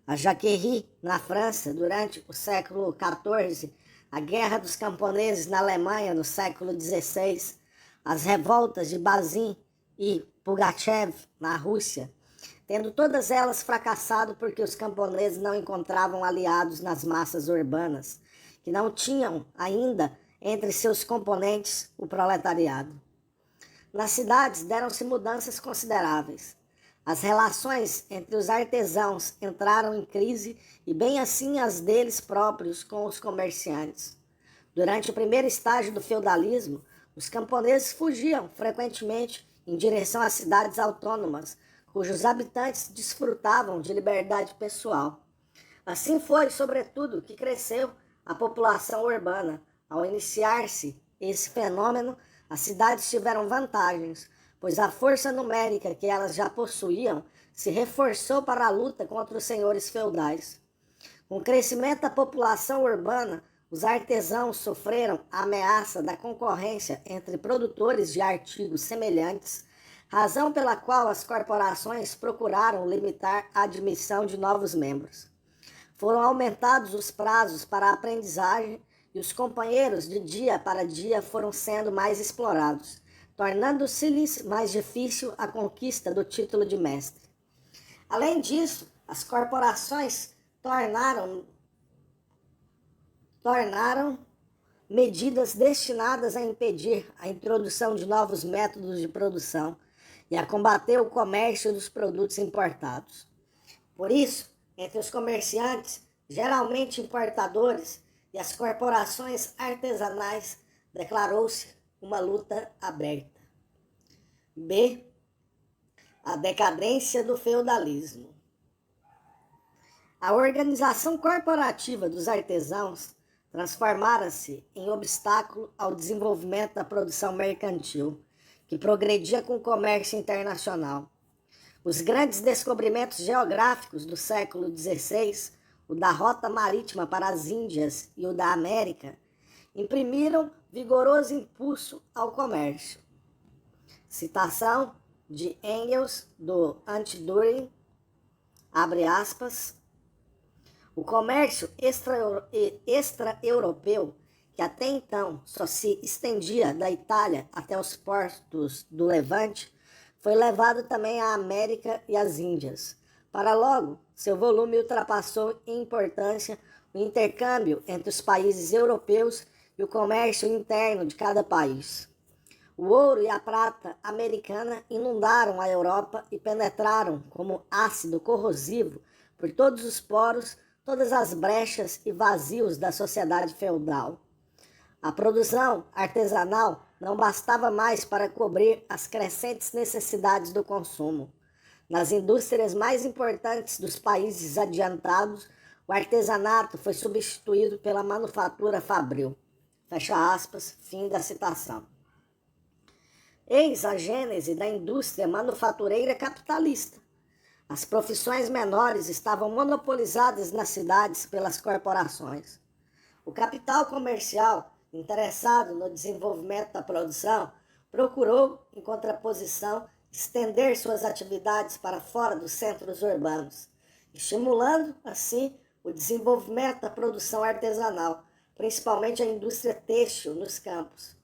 A Jacquerie, na França, durante o século XIV, a Guerra dos Camponeses na Alemanha, no século XVI, as revoltas de Bazin e Pugachev, na Rússia, tendo todas elas fracassado porque os camponeses não encontravam aliados nas massas urbanas, que não tinham ainda entre seus componentes o proletariado. Nas cidades deram-se mudanças consideráveis. As relações entre os artesãos entraram em crise e bem assim as deles próprios com os comerciantes. Durante o primeiro estágio do feudalismo, os camponeses fugiam frequentemente em direção às cidades autônomas, cujos habitantes desfrutavam de liberdade pessoal. Assim foi, sobretudo, que cresceu a população urbana. Ao iniciar-se esse fenômeno, as cidades tiveram vantagens, pois a força numérica que elas já possuíam se reforçou para a luta contra os senhores feudais. Com o crescimento da população urbana, os artesãos sofreram a ameaça da concorrência entre produtores de artigos semelhantes, razão pela qual as corporações procuraram limitar a admissão de novos membros. Foram aumentados os prazos para a aprendizagem e os companheiros de dia para dia foram sendo mais explorados, tornando-se-lhes mais difícil a conquista do título de mestre. Além disso, as corporações tornaram medidas destinadas a impedir a introdução de novos métodos de produção e a combater o comércio dos produtos importados. Por isso, entre os comerciantes, geralmente importadores, e as corporações artesanais, declarou-se uma luta aberta. B. A decadência do feudalismo. A organização corporativa dos artesãos transformara-se em obstáculo ao desenvolvimento da produção mercantil, que progredia com o comércio internacional. Os grandes descobrimentos geográficos do século XVI, o da rota marítima para as Índias e o da América, imprimiram vigoroso impulso ao comércio. Citação de Engels, do Anti-Düring, abre aspas, o comércio extra-europeu, que até então só se estendia da Itália até os portos do Levante, foi levado também à América e às Índias. Para logo, seu volume ultrapassou em importância o intercâmbio entre os países europeus e o comércio interno de cada país. O ouro e a prata americana inundaram a Europa e penetraram como ácido corrosivo por todos os poros, todas as brechas e vazios da sociedade feudal. A produção artesanal não bastava mais para cobrir as crescentes necessidades do consumo. Nas indústrias mais importantes dos países adiantados, o artesanato foi substituído pela manufatura fabril. Fecha aspas, fim da citação. Eis a gênese da indústria manufatureira capitalista. As profissões menores estavam monopolizadas nas cidades pelas corporações. O capital comercial, interessado no desenvolvimento da produção, procurou, em contraposição, estender suas atividades para fora dos centros urbanos, estimulando, assim, o desenvolvimento da produção artesanal, principalmente a indústria têxtil nos campos.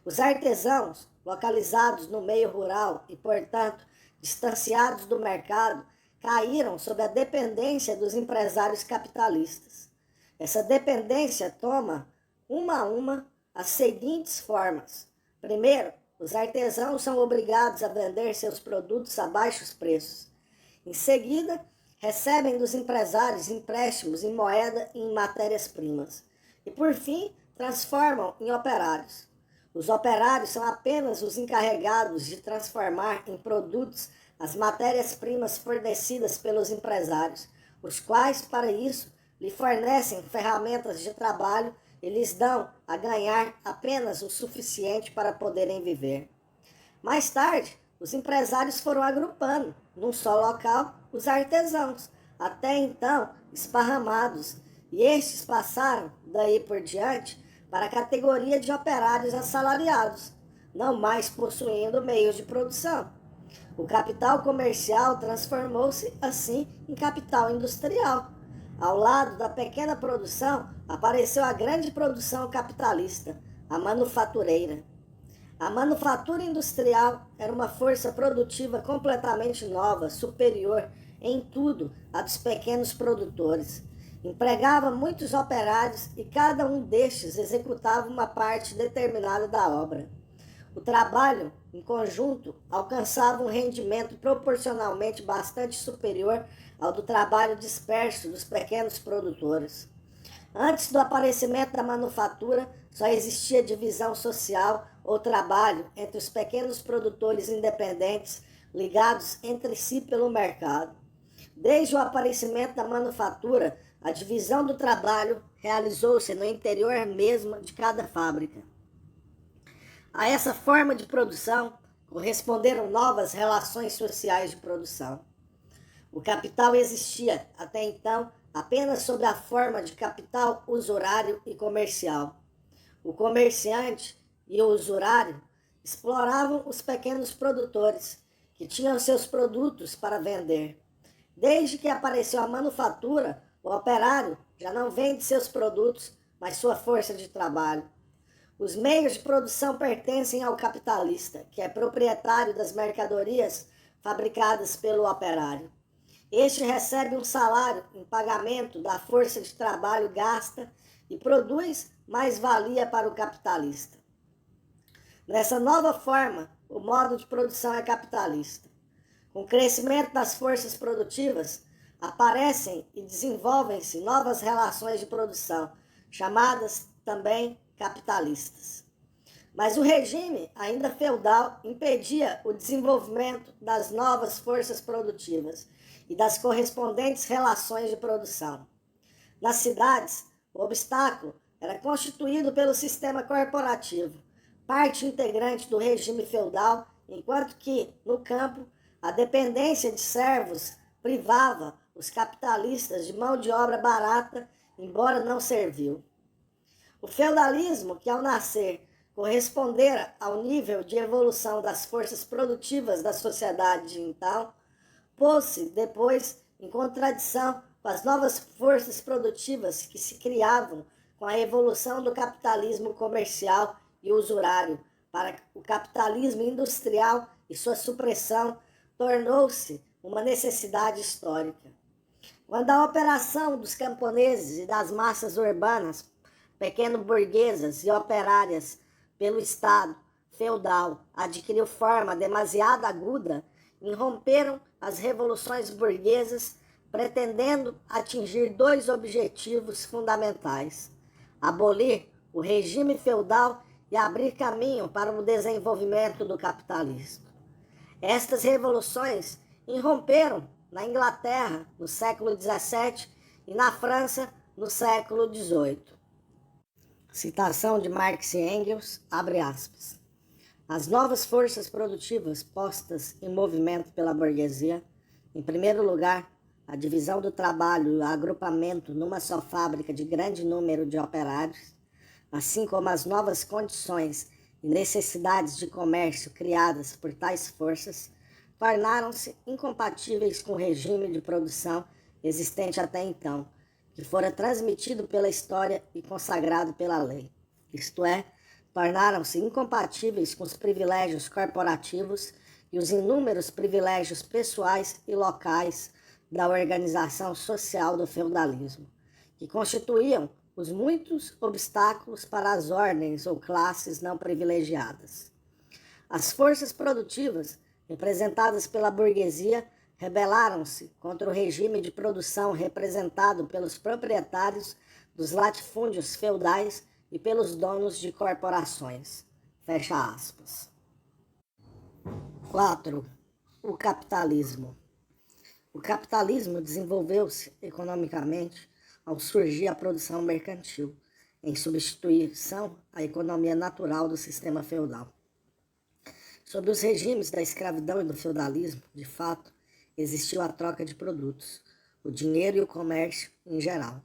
Os artesãos, localizados no meio rural e, portanto, distanciados do mercado, caíram sob a dependência dos empresários capitalistas. Essa dependência toma, uma a uma, as seguintes formas. Primeiro, os artesãos são obrigados a vender seus produtos a baixos preços. Em seguida, recebem dos empresários empréstimos em moeda e em matérias-primas. E, por fim, transformam em operários. Os operários são apenas os encarregados de transformar em produtos as matérias-primas fornecidas pelos empresários, os quais, para isso, lhe fornecem ferramentas de trabalho e lhes dão a ganhar apenas o suficiente para poderem viver. Mais tarde, os empresários foram agrupando, num só local, os artesãos, até então esparramados, e estes passaram, daí por diante, para a categoria de operários assalariados, não mais possuindo meios de produção. O capital comercial transformou-se, assim, em capital industrial. Ao lado da pequena produção, apareceu a grande produção capitalista, a manufatureira. A manufatura industrial era uma força produtiva completamente nova, superior em tudo à dos pequenos produtores. Empregava muitos operários e cada um destes executava uma parte determinada da obra. O trabalho, em conjunto, alcançava um rendimento proporcionalmente bastante superior ao do trabalho disperso dos pequenos produtores. Antes do aparecimento da manufatura, só existia divisão social ou trabalho entre os pequenos produtores independentes ligados entre si pelo mercado. Desde o aparecimento da manufatura, a divisão do trabalho realizou-se no interior mesmo de cada fábrica. A essa forma de produção corresponderam novas relações sociais de produção. O capital existia, até então, apenas sob a forma de capital usurário e comercial. O comerciante e o usurário exploravam os pequenos produtores, que tinham seus produtos para vender. Desde que apareceu a manufatura, o operário já não vende seus produtos, mas sua força de trabalho. Os meios de produção pertencem ao capitalista, que é proprietário das mercadorias fabricadas pelo operário. Este recebe um salário em pagamento da força de trabalho gasta e produz mais-valia para o capitalista. Nessa nova forma, o modo de produção é capitalista. Com o crescimento das forças produtivas, aparecem e desenvolvem-se novas relações de produção, chamadas também capitalistas. Mas o regime, ainda feudal, impedia o desenvolvimento das novas forças produtivas e das correspondentes relações de produção. Nas cidades, o obstáculo era constituído pelo sistema corporativo, parte integrante do regime feudal, enquanto que, no campo, a dependência de servos privava os capitalistas de mão de obra barata, embora não servil. O feudalismo, que ao nascer correspondera ao nível de evolução das forças produtivas da sociedade de então, pôs-se depois em contradição com as novas forças produtivas que se criavam com a evolução do capitalismo comercial e usurário para o capitalismo industrial, e sua supressão tornou-se uma necessidade histórica. Quando a operação dos camponeses e das massas urbanas, pequeno-burguesas e operárias pelo Estado feudal adquiriu forma demasiado aguda, irromperam as revoluções burguesas, pretendendo atingir dois objetivos fundamentais: abolir o regime feudal e abrir caminho para o desenvolvimento do capitalismo. Estas revoluções irromperam na Inglaterra no século XVII e na França no século XVIII. Citação de Marx e Engels, abre aspas. As novas forças produtivas postas em movimento pela burguesia, em primeiro lugar, a divisão do trabalho e o agrupamento numa só fábrica de grande número de operários, assim como as novas condições e necessidades de comércio criadas por tais forças, tornaram-se incompatíveis com o regime de produção existente até então, que fora transmitido pela história e consagrado pela lei. Isto é, tornaram-se incompatíveis com os privilégios corporativos e os inúmeros privilégios pessoais e locais da organização social do feudalismo, que constituíam os muitos obstáculos para as ordens ou classes não privilegiadas. As forças produtivas, representadas pela burguesia, rebelaram-se contra o regime de produção representado pelos proprietários dos latifúndios feudais e pelos donos de corporações. Fecha aspas. 4. O capitalismo. O capitalismo desenvolveu-se economicamente ao surgir a produção mercantil, em substituição à economia natural do sistema feudal. Sob os regimes da escravidão e do feudalismo, de fato, existiu a troca de produtos, o dinheiro e o comércio em geral,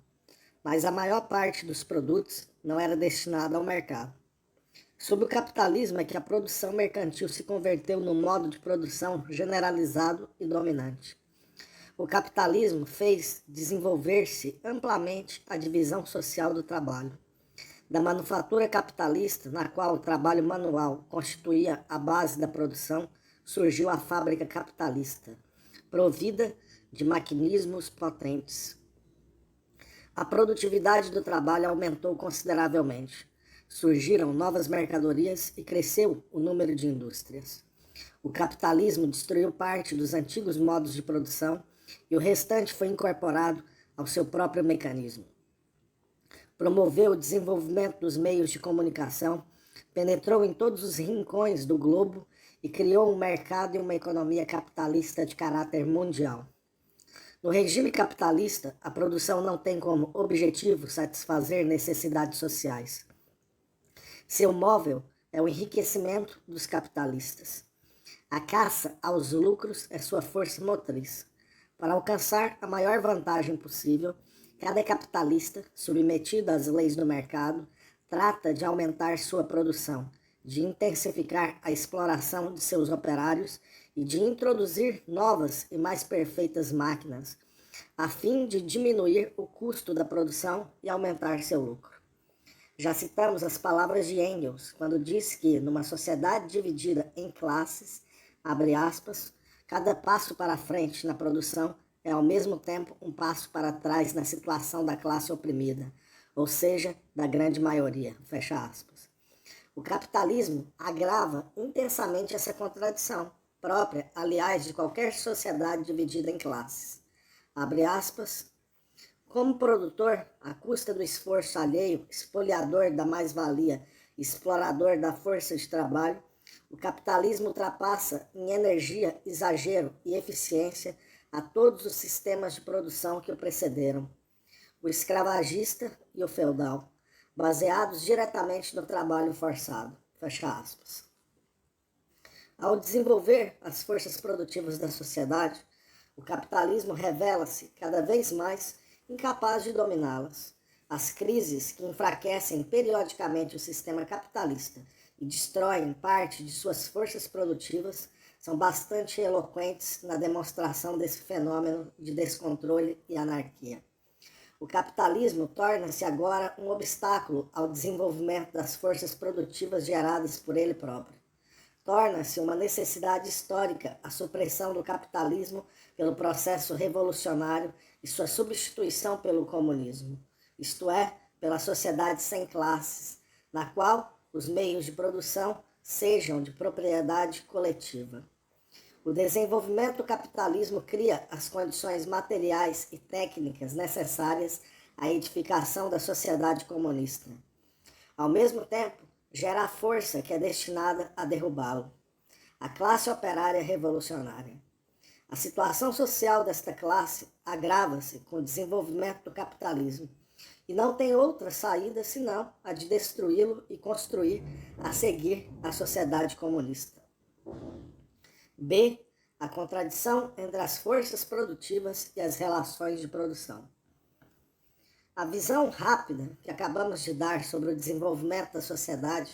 mas a maior parte dos produtos não era destinada ao mercado. Sob o capitalismo é que a produção mercantil se converteu no modo de produção generalizado e dominante. O capitalismo fez desenvolver-se amplamente a divisão social do trabalho. Da manufatura capitalista, na qual o trabalho manual constituía a base da produção, surgiu a fábrica capitalista, provida de maquinismos potentes. A produtividade do trabalho aumentou consideravelmente. Surgiram novas mercadorias e cresceu o número de indústrias. O capitalismo destruiu parte dos antigos modos de produção e o restante foi incorporado ao seu próprio mecanismo. Promoveu o desenvolvimento dos meios de comunicação, penetrou em todos os rincões do globo e criou um mercado e uma economia capitalista de caráter mundial. No regime capitalista, a produção não tem como objetivo satisfazer necessidades sociais. Seu móvel é o enriquecimento dos capitalistas. A caça aos lucros é sua força motriz. Para alcançar a maior vantagem possível, cada capitalista, submetido às leis do mercado, trata de aumentar sua produção, de intensificar a exploração de seus operários e de introduzir novas e mais perfeitas máquinas, a fim de diminuir o custo da produção e aumentar seu lucro. Já citamos as palavras de Engels, quando disse que, numa sociedade dividida em classes, abre aspas, cada passo para frente na produção é ao mesmo tempo um passo para trás na situação da classe oprimida, ou seja, da grande maioria, fecha aspas. O capitalismo agrava intensamente essa contradição, própria, aliás, de qualquer sociedade dividida em classes. Abre aspas, como produtor, à custa do esforço alheio, espoliador da mais-valia, explorador da força de trabalho, o capitalismo ultrapassa em energia, exagero e eficiência a todos os sistemas de produção que o precederam, o escravagista e o feudal, baseados diretamente no trabalho forçado. Fecha aspas. Ao desenvolver as forças produtivas da sociedade, o capitalismo revela-se cada vez mais incapaz de dominá-las. As crises que enfraquecem periodicamente o sistema capitalista e destroem parte de suas forças produtivas são bastante eloquentes na demonstração desse fenômeno de descontrole e anarquia. O capitalismo torna-se agora um obstáculo ao desenvolvimento das forças produtivas geradas por ele próprio. Torna-se uma necessidade histórica a supressão do capitalismo pelo processo revolucionário e sua substituição pelo comunismo, isto é, pela sociedade sem classes, na qual os meios de produção sejam de propriedade coletiva. O desenvolvimento do capitalismo cria as condições materiais e técnicas necessárias à edificação da sociedade comunista. Ao mesmo tempo, gera a força que é destinada a derrubá-lo, a classe operária revolucionária. A situação social desta classe agrava-se com o desenvolvimento do capitalismo e não tem outra saída senão a de destruí-lo e construir a seguir a sociedade comunista. B. A contradição entre as forças produtivas e as relações de produção. A visão rápida que acabamos de dar sobre o desenvolvimento da sociedade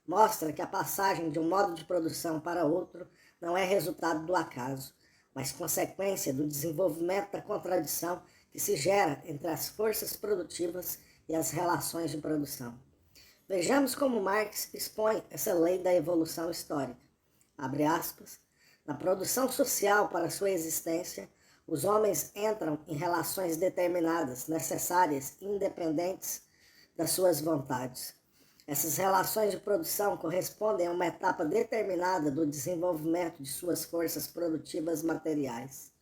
mostra que a passagem de um modo de produção para outro não é resultado do acaso, mas consequência do desenvolvimento da contradição que se gera entre as forças produtivas e as relações de produção. Vejamos como Marx expõe essa lei da evolução histórica. Abre aspas, na produção social para sua existência, os homens entram em relações determinadas, necessárias e independentes das suas vontades. Essas relações de produção correspondem a uma etapa determinada do desenvolvimento de suas forças produtivas materiais.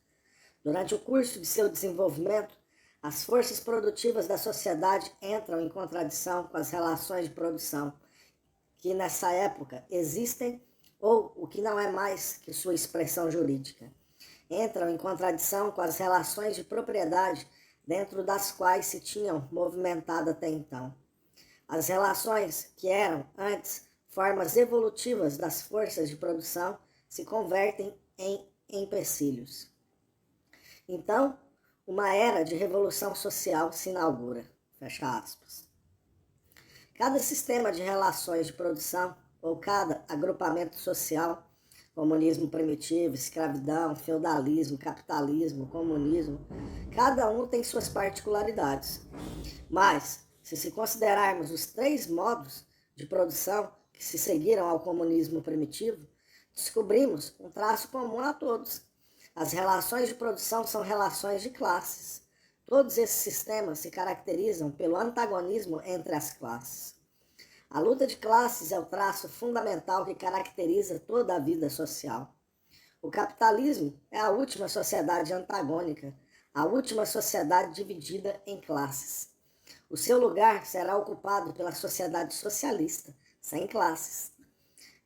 Durante o curso de seu desenvolvimento, as forças produtivas da sociedade entram em contradição com as relações de produção, que nessa época existem ou o que não é mais que sua expressão jurídica. Entram em contradição com as relações de propriedade dentro das quais se tinham movimentado até então. As relações que eram antes formas evolutivas das forças de produção se convertem em empecilhos. Então, uma era de revolução social se inaugura. Fecha aspas. Cada sistema de relações de produção, ou cada agrupamento social, comunismo primitivo, escravidão, feudalismo, capitalismo, comunismo, cada um tem suas particularidades. Mas, se considerarmos os 3 modos de produção que se seguiram ao comunismo primitivo, descobrimos um traço comum a todos. As relações de produção são relações de classes. Todos esses sistemas se caracterizam pelo antagonismo entre as classes. A luta de classes é o traço fundamental que caracteriza toda a vida social. O capitalismo é a última sociedade antagônica, a última sociedade dividida em classes. O seu lugar será ocupado pela sociedade socialista, sem classes.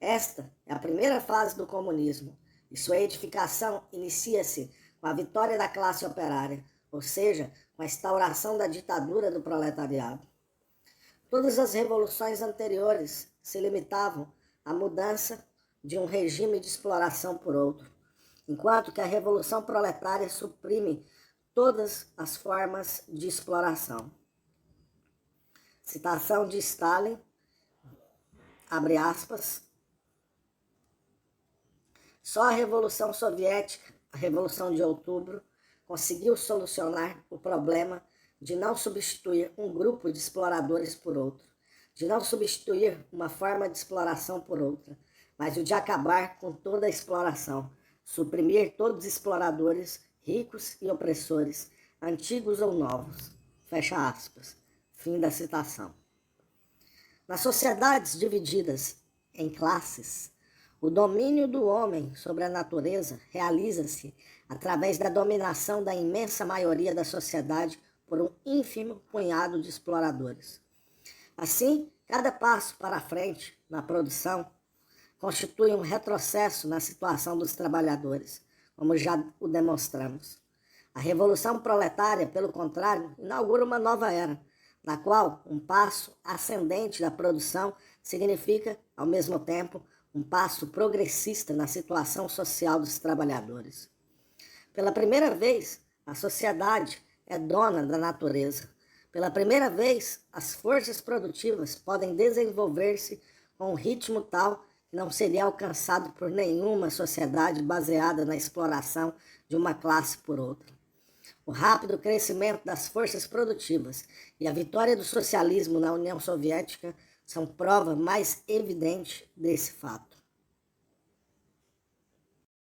Esta é a primeira fase do comunismo, e sua edificação inicia-se com a vitória da classe operária, ou seja, com a instauração da ditadura do proletariado. Todas as revoluções anteriores se limitavam à mudança de um regime de exploração por outro, enquanto que a Revolução Proletária suprime todas as formas de exploração. Citação de Stalin, abre aspas, só a Revolução Soviética, a Revolução de Outubro, conseguiu solucionar o problema de não substituir um grupo de exploradores por outro, de não substituir uma forma de exploração por outra, mas o de acabar com toda a exploração, suprimir todos os exploradores, ricos e opressores, antigos ou novos. Fecha aspas. Fim da citação. Nas sociedades divididas em classes, o domínio do homem sobre a natureza realiza-se através da dominação da imensa maioria da sociedade por um ínfimo punhado de exploradores. Assim, cada passo para a frente na produção constitui um retrocesso na situação dos trabalhadores, como já o demonstramos. A Revolução Proletária, pelo contrário, inaugura uma nova era, na qual um passo ascendente da produção significa, ao mesmo tempo, um passo progressista na situação social dos trabalhadores. Pela primeira vez, a sociedade é dona da natureza. Pela primeira vez, as forças produtivas podem desenvolver-se com um ritmo tal que não seria alcançado por nenhuma sociedade baseada na exploração de uma classe por outra. O rápido crescimento das forças produtivas e a vitória do socialismo na União Soviética são prova mais evidente desse fato.